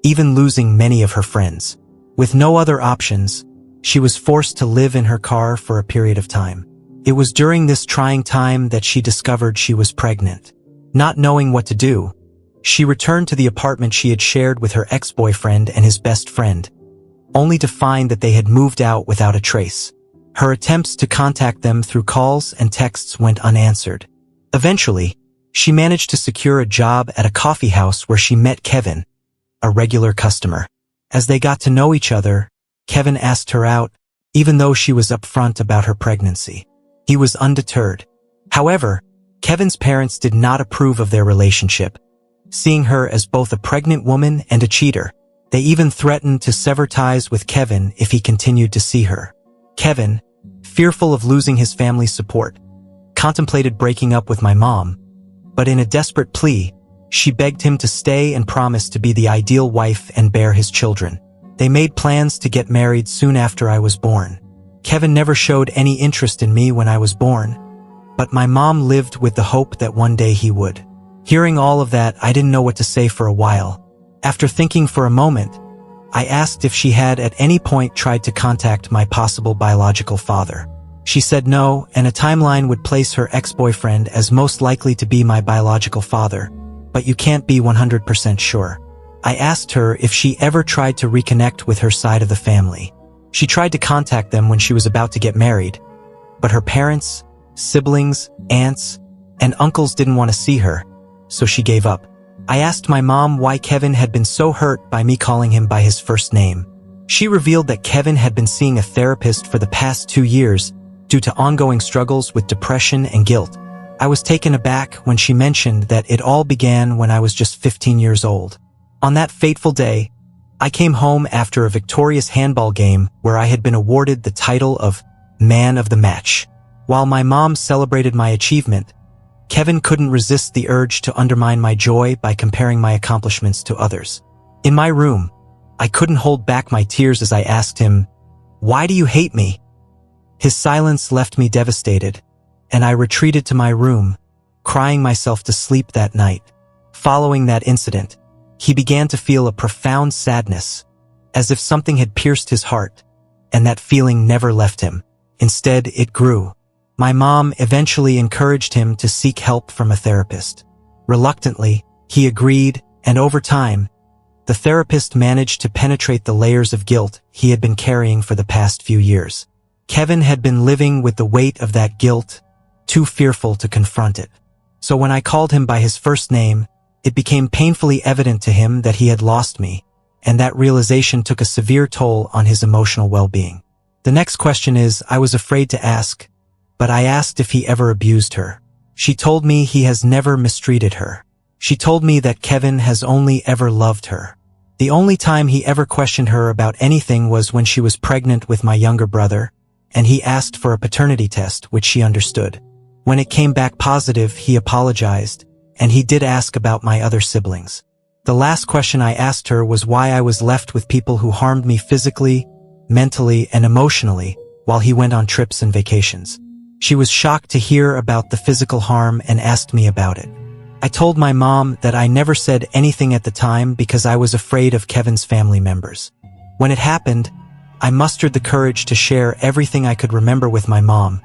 even losing many of her friends. With no other options, she was forced to live in her car for a period of time. It was during this trying time that she discovered she was pregnant. Not knowing what to do, she returned to the apartment she had shared with her ex-boyfriend and his best friend, only to find that they had moved out without a trace. Her attempts to contact them through calls and texts went unanswered. Eventually, she managed to secure a job at a coffee house where she met Kevin, a regular customer. As they got to know each other, Kevin asked her out, even though she was upfront about her pregnancy. He was undeterred. However, Kevin's parents did not approve of their relationship, seeing her as both a pregnant woman and a cheater. They even threatened to sever ties with Kevin if he continued to see her. Kevin, fearful of losing his family's support, contemplated breaking up with my mom, but in a desperate plea, she begged him to stay and promise to be the ideal wife and bear his children. They made plans to get married soon after I was born. Kevin never showed any interest in me when I was born, but my mom lived with the hope that one day he would. Hearing all of that, I didn't know what to say for a while. After thinking for a moment, I asked if she had at any point tried to contact my possible biological father. She said no, and a timeline would place her ex-boyfriend as most likely to be my biological father, but you can't be 100% sure. I asked her if she ever tried to reconnect with her side of the family. She tried to contact them when she was about to get married, but her parents, siblings, aunts, and uncles didn't want to see her, so she gave up. I asked my mom why Kevin had been so hurt by me calling him by his first name. She revealed that Kevin had been seeing a therapist for the past 2 years due to ongoing struggles with depression and guilt. I was taken aback when she mentioned that it all began when I was just 15 years old. On that fateful day, I came home after a victorious handball game where I had been awarded the title of Man of the Match. While my mom celebrated my achievement, Kevin couldn't resist the urge to undermine my joy by comparing my accomplishments to others. In my room, I couldn't hold back my tears as I asked him, "Why do you hate me?" His silence left me devastated, and I retreated to my room, crying myself to sleep that night. Following that incident, he began to feel a profound sadness, as if something had pierced his heart, and that feeling never left him. Instead, it grew. My mom eventually encouraged him to seek help from a therapist. Reluctantly, he agreed, and over time, the therapist managed to penetrate the layers of guilt he had been carrying for the past few years. Kevin had been living with the weight of that guilt, too fearful to confront it. So when I called him by his first name, it became painfully evident to him that he had lost me, and that realization took a severe toll on his emotional well-being. The next question is, I was afraid to ask, but I asked if he ever abused her. She told me he has never mistreated her. She told me that Kevin has only ever loved her. The only time he ever questioned her about anything was when she was pregnant with my younger brother, and he asked for a paternity test, which she understood. When it came back positive, he apologized, and he did ask about my other siblings. The last question I asked her was why I was left with people who harmed me physically, mentally, and emotionally while he went on trips and vacations. She was shocked to hear about the physical harm and asked me about it. I told my mom that I never said anything at the time because I was afraid of Kevin's family members. When it happened, I mustered the courage to share everything I could remember with my mom,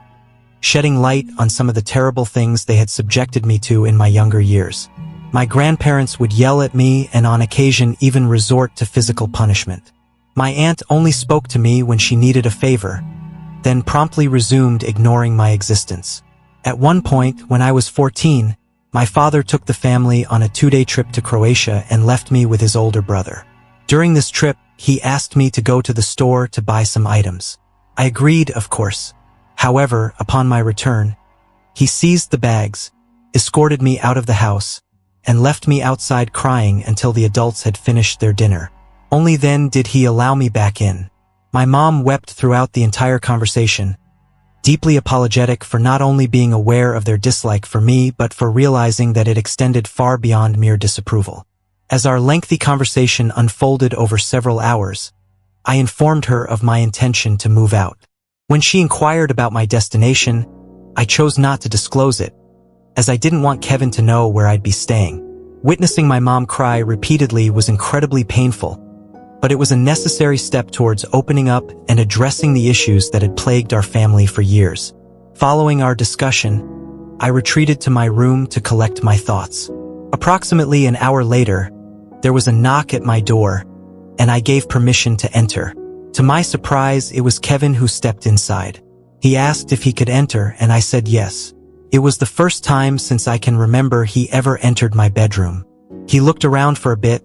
shedding light on some of the terrible things they had subjected me to in my younger years. My grandparents would yell at me and on occasion even resort to physical punishment. My aunt only spoke to me when she needed a favor, then promptly resumed ignoring my existence. At one point, when I was 14, my father took the family on a 2-day trip to Croatia and left me with his older brother. During this trip, he asked me to go to the store to buy some items. I agreed, of course. However, upon my return, he seized the bags, escorted me out of the house, and left me outside crying until the adults had finished their dinner. Only then did he allow me back in. My mom wept throughout the entire conversation, deeply apologetic for not only being aware of their dislike for me but for realizing that it extended far beyond mere disapproval. As our lengthy conversation unfolded over several hours, I informed her of my intention to move out. When she inquired about my destination, I chose not to disclose it, as I didn't want Kevin to know where I'd be staying. Witnessing my mom cry repeatedly was incredibly painful, but it was a necessary step towards opening up and addressing the issues that had plagued our family for years. Following our discussion, I retreated to my room to collect my thoughts. Approximately an hour later, there was a knock at my door, and I gave permission to enter. To my surprise, it was Kevin who stepped inside. He asked if he could enter, and I said yes. It was the first time since I can remember he ever entered my bedroom. He looked around for a bit,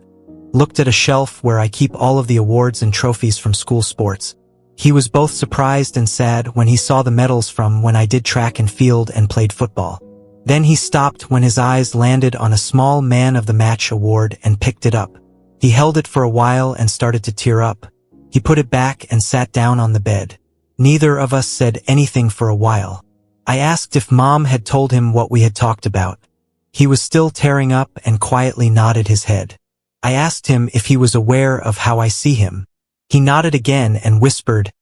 looked at a shelf where I keep all of the awards and trophies from school sports. He was both surprised and sad when he saw the medals from when I did track and field and played football. Then he stopped when his eyes landed on a small Man of the Match award and picked it up. He held it for a while and started to tear up. He put it back and sat down on the bed. Neither of us said anything for a while. I asked if Mom had told him what we had talked about. He was still tearing up and quietly nodded his head. I asked him if he was aware of how I see him. He nodded again and whispered,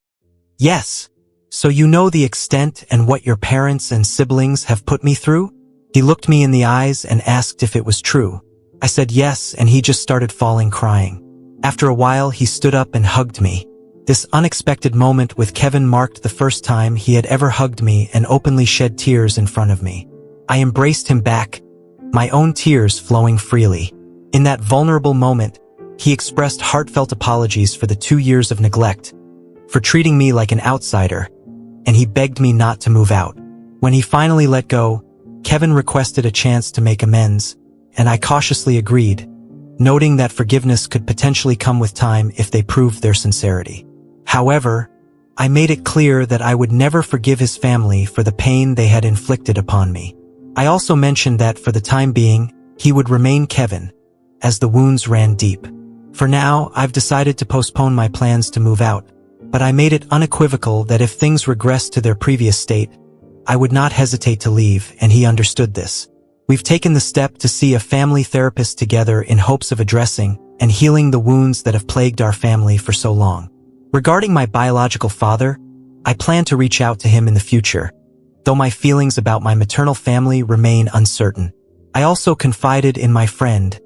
"Yes. So you know the extent and what your parents and siblings have put me through?" He looked me in the eyes and asked if it was true. I said yes, and he just started falling crying. After a while, he stood up and hugged me. This unexpected moment with Kevin marked the first time he had ever hugged me and openly shed tears in front of me. I embraced him back, my own tears flowing freely. In that vulnerable moment, he expressed heartfelt apologies for the 2 years of neglect, for treating me like an outsider, and he begged me not to move out. When he finally let go, Kevin requested a chance to make amends, and I cautiously agreed, noting that forgiveness could potentially come with time if they proved their sincerity. However, I made it clear that I would never forgive his family for the pain they had inflicted upon me. I also mentioned that for the time being, he would remain Kevin, as the wounds ran deep. For now, I've decided to postpone my plans to move out, but I made it unequivocal that if things regressed to their previous state, I would not hesitate to leave, and he understood this. We've taken the step to see a family therapist together in hopes of addressing and healing the wounds that have plagued our family for so long. Regarding my biological father, I plan to reach out to him in the future, though my feelings about my maternal family remain uncertain. I also confided in my friend,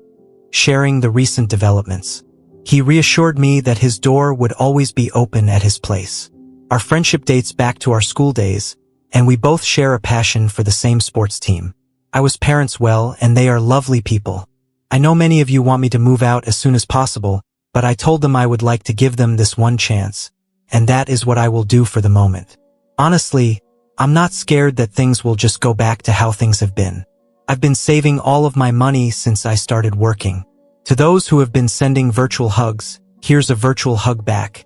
sharing the recent developments. He reassured me that his door would always be open at his place. Our friendship dates back to our school days, and we both share a passion for the same sports team. I was parents well, and they are lovely people. I know many of you want me to move out as soon as possible, but I told them I would like to give them this one chance, and that is what I will do for the moment. Honestly, I'm not scared that things will just go back to how things have been. I've been saving all of my money since I started working. To those who have been sending virtual hugs, here's a virtual hug back.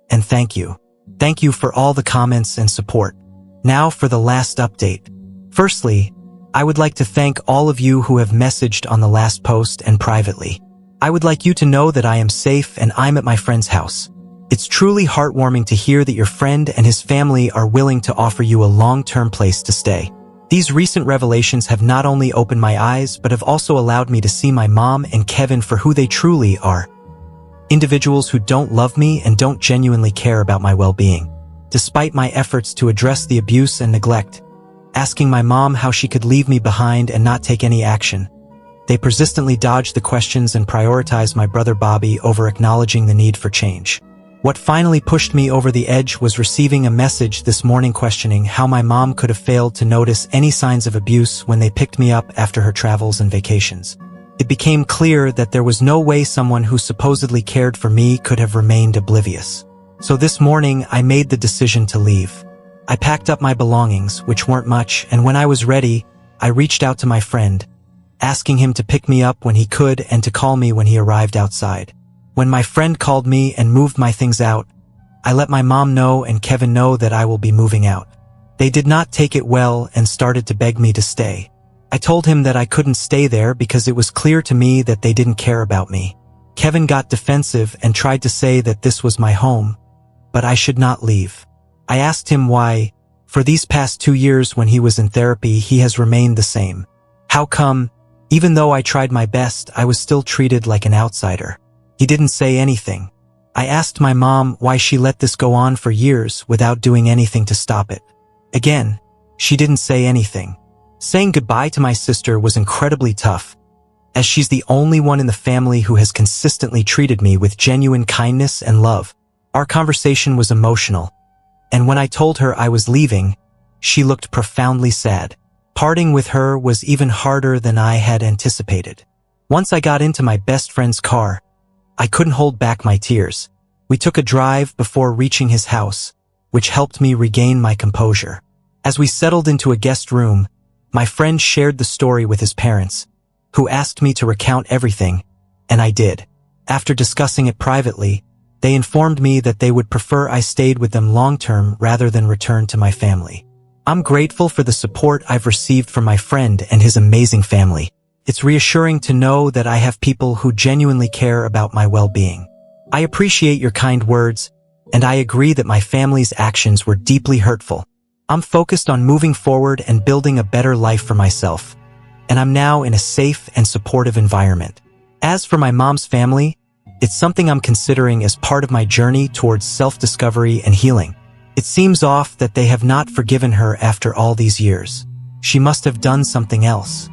And thank you. Thank you for all the comments and support. Now for the last update. Firstly, I would like to thank all of you who have messaged on the last post and privately. I would like you to know that I am safe and I'm at my friend's house. It's truly heartwarming to hear that your friend and his family are willing to offer you a long-term place to stay. These recent revelations have not only opened my eyes, but have also allowed me to see my mom and Kevin for who they truly are. Individuals who don't love me and don't genuinely care about my well-being. Despite my efforts to address the abuse and neglect, asking my mom how she could leave me behind and not take any action, they persistently dodged the questions and prioritized my brother Bobby over acknowledging the need for change. What finally pushed me over the edge was receiving a message this morning questioning how my mom could have failed to notice any signs of abuse when they picked me up after her travels and vacations. It became clear that there was no way someone who supposedly cared for me could have remained oblivious. So this morning, I made the decision to leave. I packed up my belongings, which weren't much, and when I was ready, I reached out to my friend, asking him to pick me up when he could and to call me when he arrived outside. When my friend called me and moved my things out, I let my mom know and Kevin know that I will be moving out. They did not take it well and started to beg me to stay. I told him that I couldn't stay there because it was clear to me that they didn't care about me. Kevin got defensive and tried to say that this was my home, but I should not leave. I asked him why, for these past 2 years when he was in therapy, he has remained the same. How come, even though I tried my best, I was still treated like an outsider? He didn't say anything. I asked my mom why she let this go on for years without doing anything to stop it. Again, she didn't say anything. Saying goodbye to my sister was incredibly tough, as she's the only one in the family who has consistently treated me with genuine kindness and love. Our conversation was emotional, and when I told her I was leaving, she looked profoundly sad. Parting with her was even harder than I had anticipated. Once I got into my best friend's car, I couldn't hold back my tears. We took a drive before reaching his house, which helped me regain my composure. As we settled into a guest room, my friend shared the story with his parents, who asked me to recount everything, and I did. After discussing it privately, they informed me that they would prefer I stayed with them long-term rather than return to my family. I'm grateful for the support I've received from my friend and his amazing family. It's reassuring to know that I have people who genuinely care about my well-being. I appreciate your kind words, and I agree that my family's actions were deeply hurtful. I'm focused on moving forward and building a better life for myself, and I'm now in a safe and supportive environment. As for my mom's family, it's something I'm considering as part of my journey towards self-discovery and healing. It seems off that they have not forgiven her after all these years. She must have done something else.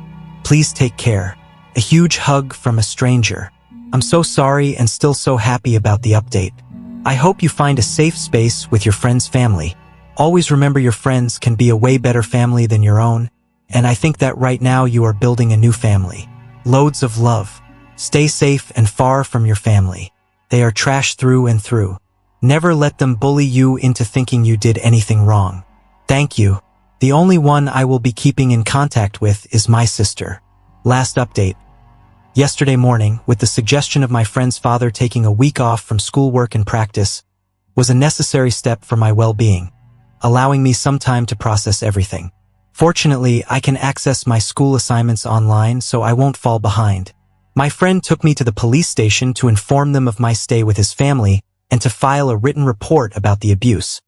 Please take care. A huge hug from a stranger. I'm so sorry and still so happy about the update. I hope you find a safe space with your friend's family. Always remember your friends can be a way better family than your own, and I think that right now you are building a new family. Loads of love. Stay safe and far from your family. They are trash through and through. Never let them bully you into thinking you did anything wrong. Thank you. The only one I will be keeping in contact with is my sister. Last update. Yesterday morning, with the suggestion of my friend's father taking a week off from schoolwork and practice, was a necessary step for my well-being, allowing me some time to process everything. Fortunately, I can access my school assignments online, so I won't fall behind. My friend took me to the police station to inform them of my stay with his family and to file a written report about the abuse,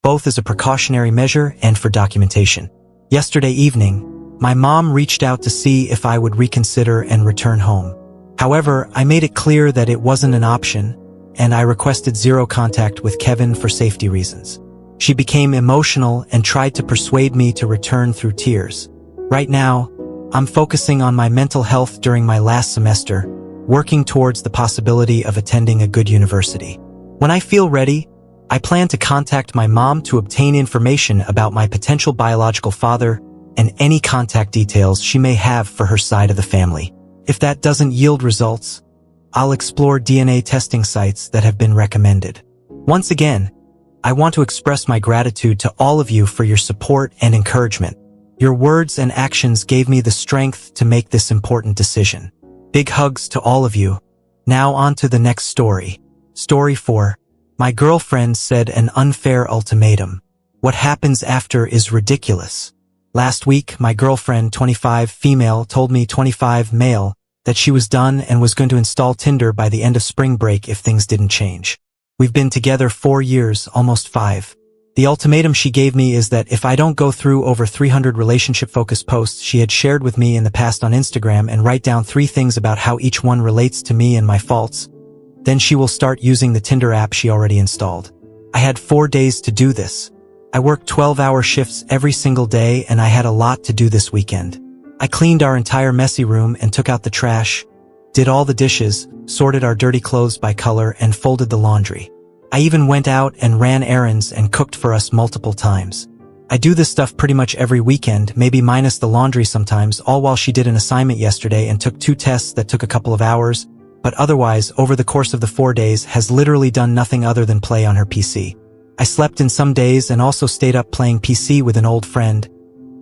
both as a precautionary measure and for documentation. Yesterday evening, my mom reached out to see if I would reconsider and return home. However, I made it clear that it wasn't an option, and I requested zero contact with Kevin for safety reasons. She became emotional and tried to persuade me to return through tears. Right now, I'm focusing on my mental health during my last semester, working towards the possibility of attending a good university. When I feel ready, I plan to contact my mom to obtain information about my potential biological father and any contact details she may have for her side of the family. If that doesn't yield results, I'll explore DNA testing sites that have been recommended. Once again, I want to express my gratitude to all of you for your support and encouragement. Your words and actions gave me the strength to make this important decision. Big hugs to all of you. Now on to the next story. Story 4. My girlfriend said an unfair ultimatum. What happens after is ridiculous. Last week, my girlfriend, 25 female, told me 25 male that she was done and was going to install Tinder by the end of spring break if things didn't change. We've been together 4 years, almost 5. The ultimatum she gave me is that if I don't go through over 300 relationship-focused posts she had shared with me in the past on Instagram and write down 3 things about how each one relates to me and my faults, then she will start using the Tinder app she already installed. I had 4 days to do this. I worked 12-hour shifts every single day and I had a lot to do this weekend. I cleaned our entire messy room and took out the trash, did all the dishes, sorted our dirty clothes by color, and folded the laundry. I even went out and ran errands and cooked for us multiple times. I do this stuff pretty much every weekend, maybe minus the laundry sometimes, all while she did an assignment yesterday and took 2 tests that took a couple of hours, but otherwise, over the course of the 4 days, has literally done nothing other than play on her PC. I slept in some days and also stayed up playing PC with an old friend,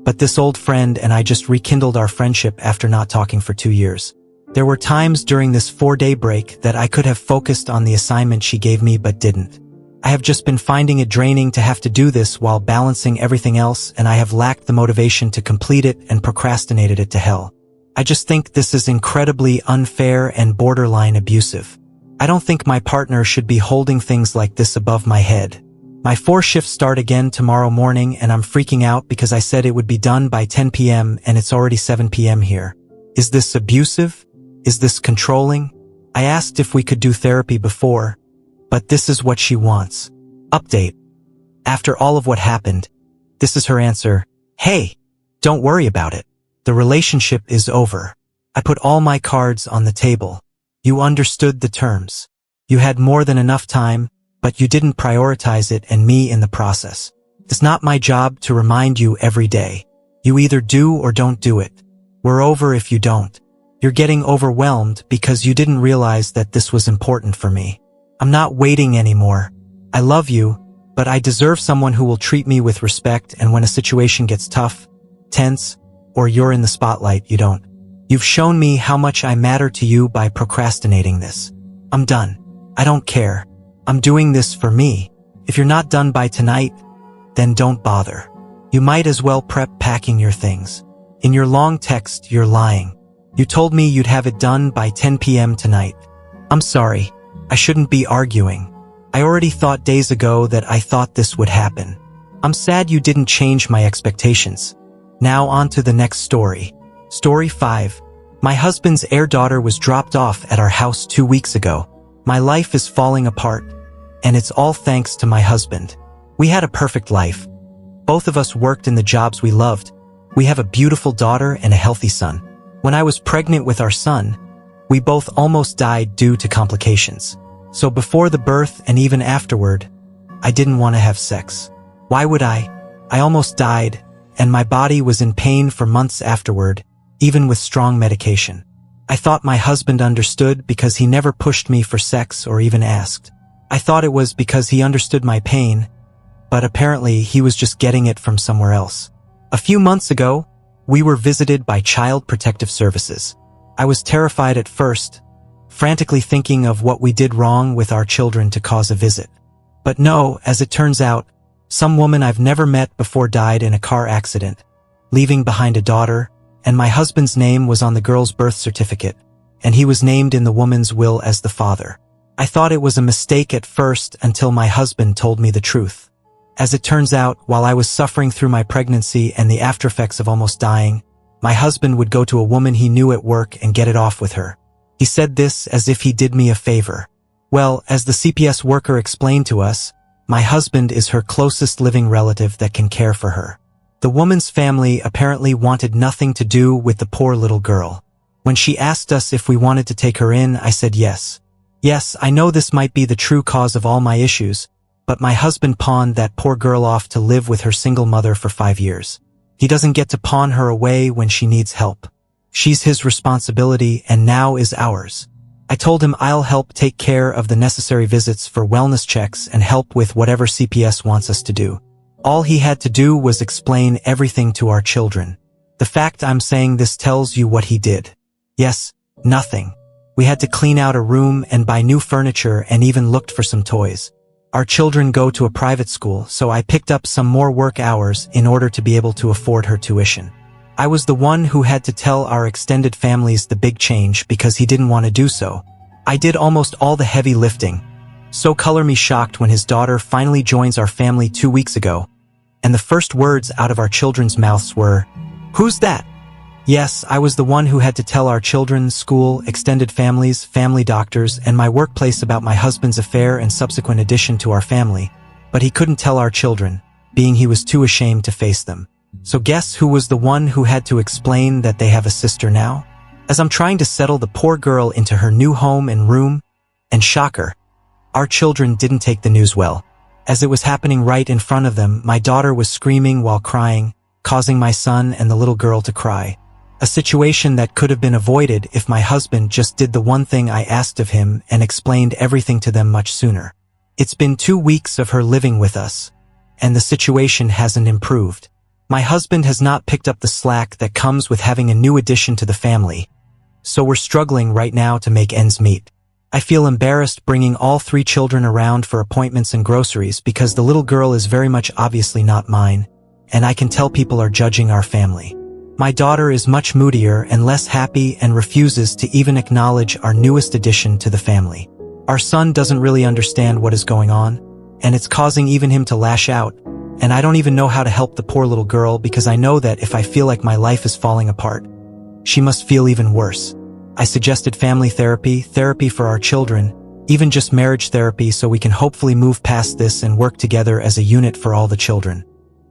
but this old friend and I just rekindled our friendship after not talking for 2 years. There were times during this 4-day break that I could have focused on the assignment she gave me but didn't. I have just been finding it draining to have to do this while balancing everything else, and I have lacked the motivation to complete it and procrastinated it to hell. I just think this is incredibly unfair and borderline abusive. I don't think my partner should be holding things like this above my head. My 4 shifts start again tomorrow morning and I'm freaking out because I said it would be done by 10 p.m. and it's already 7 p.m. here. Is this abusive? Is this controlling? I asked if we could do therapy before, but this is what she wants. Update. After all of what happened, this is her answer. Hey, don't worry about it. The relationship is over. I put all my cards on the table. You understood the terms. You had more than enough time, but you didn't prioritize it and me in the process. It's not my job to remind you every day. You either do or don't do it. We're over if you don't. You're getting overwhelmed because you didn't realize that this was important for me. I'm not waiting anymore. I love you, but I deserve someone who will treat me with respect, and when a situation gets tough, tense, or you're in the spotlight, you don't. You've shown me how much I matter to you by procrastinating this. I'm done. I don't care. I'm doing this for me. If you're not done by tonight, then don't bother. You might as well prep packing your things. In your long text, you're lying. You told me you'd have it done by 10 p.m. tonight. I'm sorry. I shouldn't be arguing. I already thought days ago that I thought this would happen. I'm sad you didn't change my expectations. Now on to the next story. Story 5. My husband's heir daughter was dropped off at our house 2 weeks ago. My life is falling apart, and it's all thanks to my husband. We had a perfect life. Both of us worked in the jobs we loved. We have a beautiful daughter and a healthy son. When I was pregnant with our son, We both almost died due to complications. So before the birth and even afterward, I didn't want to have sex. Why would I? I almost died, and my body was in pain for months afterward, even with strong medication. I thought my husband understood because he never pushed me for sex or even asked. I thought it was because he understood my pain, but apparently he was just getting it from somewhere else. A few months ago, we were visited by Child Protective Services. I was terrified at first, frantically thinking of what we did wrong with our children to cause a visit. But no, as it turns out, some woman I've never met before died in a car accident, leaving behind a daughter, and my husband's name was on the girl's birth certificate, and he was named in the woman's will as the father. I thought it was a mistake at first until my husband told me the truth. As it turns out, while I was suffering through my pregnancy and the aftereffects of almost dying, my husband would go to a woman he knew at work and get it off with her. He said this as if he did me a favor. Well, as the CPS worker explained to us, my husband is her closest living relative that can care for her. The woman's family apparently wanted nothing to do with the poor little girl. When she asked us if we wanted to take her in, I said yes. Yes, I know this might be the true cause of all my issues, but my husband pawned that poor girl off to live with her single mother for 5 years. He doesn't get to pawn her away when she needs help. She's his responsibility and now is ours. I told him I'll help take care of the necessary visits for wellness checks and help with whatever CPS wants us to do. All he had to do was explain everything to our children. The fact I'm saying this tells you what he did. Yes, nothing. We had to clean out a room and buy new furniture and even looked for some toys. Our children go to a private school, so I picked up some more work hours in order to be able to afford her tuition. I was the one who had to tell our extended families the big change because he didn't want to do so. I did almost all the heavy lifting. So color me shocked when his daughter finally joins our family 2 weeks ago, and the first words out of our children's mouths were, "Who's that?" Yes, I was the one who had to tell our children, school, extended families, family doctors, and my workplace about my husband's affair and subsequent addition to our family, but he couldn't tell our children, being he was too ashamed to face them. So guess who was the one who had to explain that they have a sister now? As I'm trying to settle the poor girl into her new home and room, and shocker, our children didn't take the news well. As it was happening right in front of them, my daughter was screaming while crying, causing my son and the little girl to cry. A situation that could have been avoided if my husband just did the one thing I asked of him and explained everything to them much sooner. It's been 2 weeks of her living with us, and the situation hasn't improved. My husband has not picked up the slack that comes with having a new addition to the family, so we're struggling right now to make ends meet. I feel embarrassed bringing all 3 children around for appointments and groceries because the little girl is very much obviously not mine, and I can tell people are judging our family. My daughter is much moodier and less happy and refuses to even acknowledge our newest addition to the family. Our son doesn't really understand what is going on, and it's causing even him to lash out, and I don't even know how to help the poor little girl because I know that if I feel like my life is falling apart, she must feel even worse. I suggested family therapy for our children, even just marriage therapy so we can hopefully move past this and work together as a unit for all the children.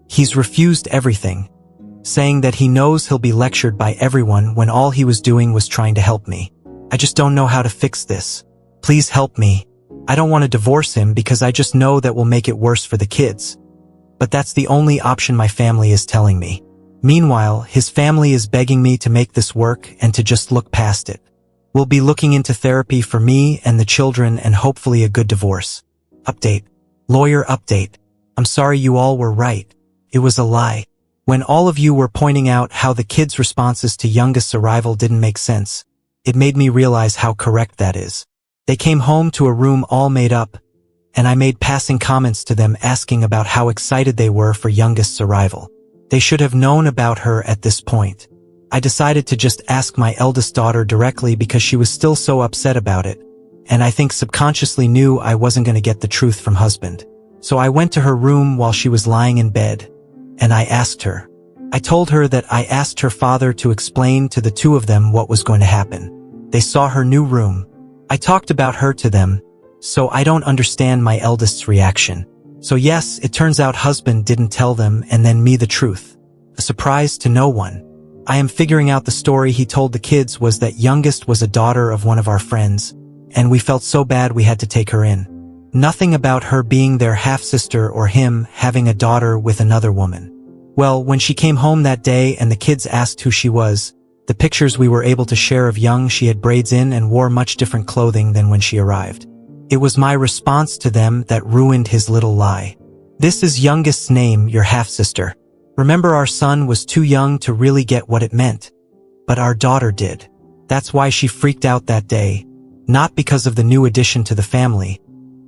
He's refused everything, saying that he knows he'll be lectured by everyone when all he was doing was trying to help me. I just don't know how to fix this. Please help me. I don't want to divorce him because I just know that will make it worse for the kids. But that's the only option my family is telling me. Meanwhile, his family is begging me to make this work and to just look past it. We'll be looking into therapy for me and the children and hopefully a good divorce. Update. Lawyer update. I'm sorry you all were right. It was a lie. When all of you were pointing out how the kids' responses to youngest's arrival didn't make sense, it made me realize how correct that is. They came home to a room all made up, and I made passing comments to them asking about how excited they were for youngest's arrival. They should have known about her at this point. I decided to just ask my eldest daughter directly because she was still so upset about it, and I think subconsciously knew I wasn't going to get the truth from husband. So I went to her room while she was lying in bed, and I asked her. I told her that I asked her father to explain to the 2 of them what was going to happen. They saw her new room. I talked about her to them, so I don't understand my eldest's reaction. So yes, it turns out husband didn't tell them and then me the truth. A surprise to no one. I am figuring out the story he told the kids was that youngest was a daughter of one of our friends, and we felt so bad we had to take her in. Nothing about her being their half-sister or him having a daughter with another woman. Well, when she came home that day and the kids asked who she was, the pictures we were able to share of young she had braids in and wore much different clothing than when she arrived. It was my response to them that ruined his little lie. This is youngest's name, your half-sister. Remember, our son was too young to really get what it meant. But our daughter did. That's why she freaked out that day. Not because of the new addition to the family,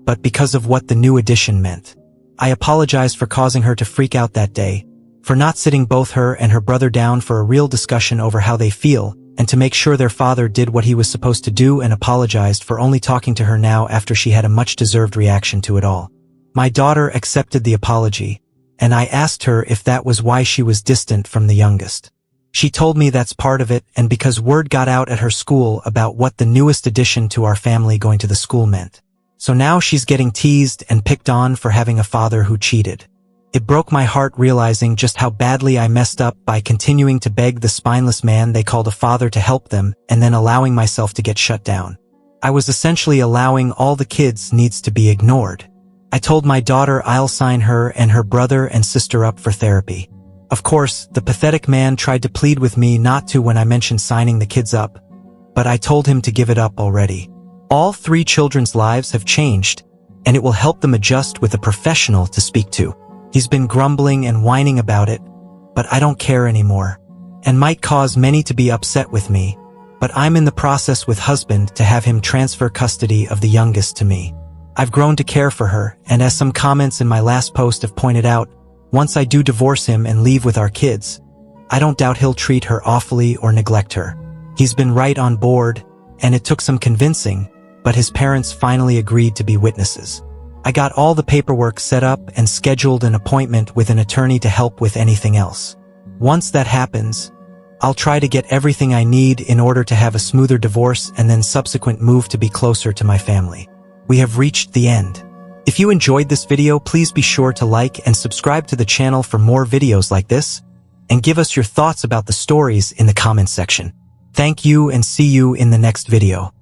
but because of what the new addition meant. I apologized for causing her to freak out that day, for not sitting both her and her brother down for a real discussion over how they feel, and to make sure their father did what he was supposed to do, and apologized for only talking to her now after she had a much-deserved reaction to it all. My daughter accepted the apology, and I asked her if that was why she was distant from the youngest. She told me that's part of it, and because word got out at her school about what the newest addition to our family going to the school meant. So now she's getting teased and picked on for having a father who cheated. It broke my heart realizing just how badly I messed up by continuing to beg the spineless man they called a father to help them and then allowing myself to get shut down. I was essentially allowing all the kids' needs to be ignored. I told my daughter I'll sign her and her brother and sister up for therapy. Of course, the pathetic man tried to plead with me not to when I mentioned signing the kids up, but I told him to give it up already. All 3 children's lives have changed, and it will help them adjust with a professional to speak to. He's been grumbling and whining about it, but I don't care anymore, and might cause many to be upset with me, but I'm in the process with husband to have him transfer custody of the youngest to me. I've grown to care for her, and as some comments in my last post have pointed out, once I do divorce him and leave with our kids, I don't doubt he'll treat her awfully or neglect her. He's been right on board, and it took some convincing, but his parents finally agreed to be witnesses. I got all the paperwork set up and scheduled an appointment with an attorney to help with anything else. Once that happens, I'll try to get everything I need in order to have a smoother divorce and then subsequent move to be closer to my family. We have reached the end. If you enjoyed this video, please be sure to like and subscribe to the channel for more videos like this, and give us your thoughts about the stories in the comments section. Thank you and see you in the next video.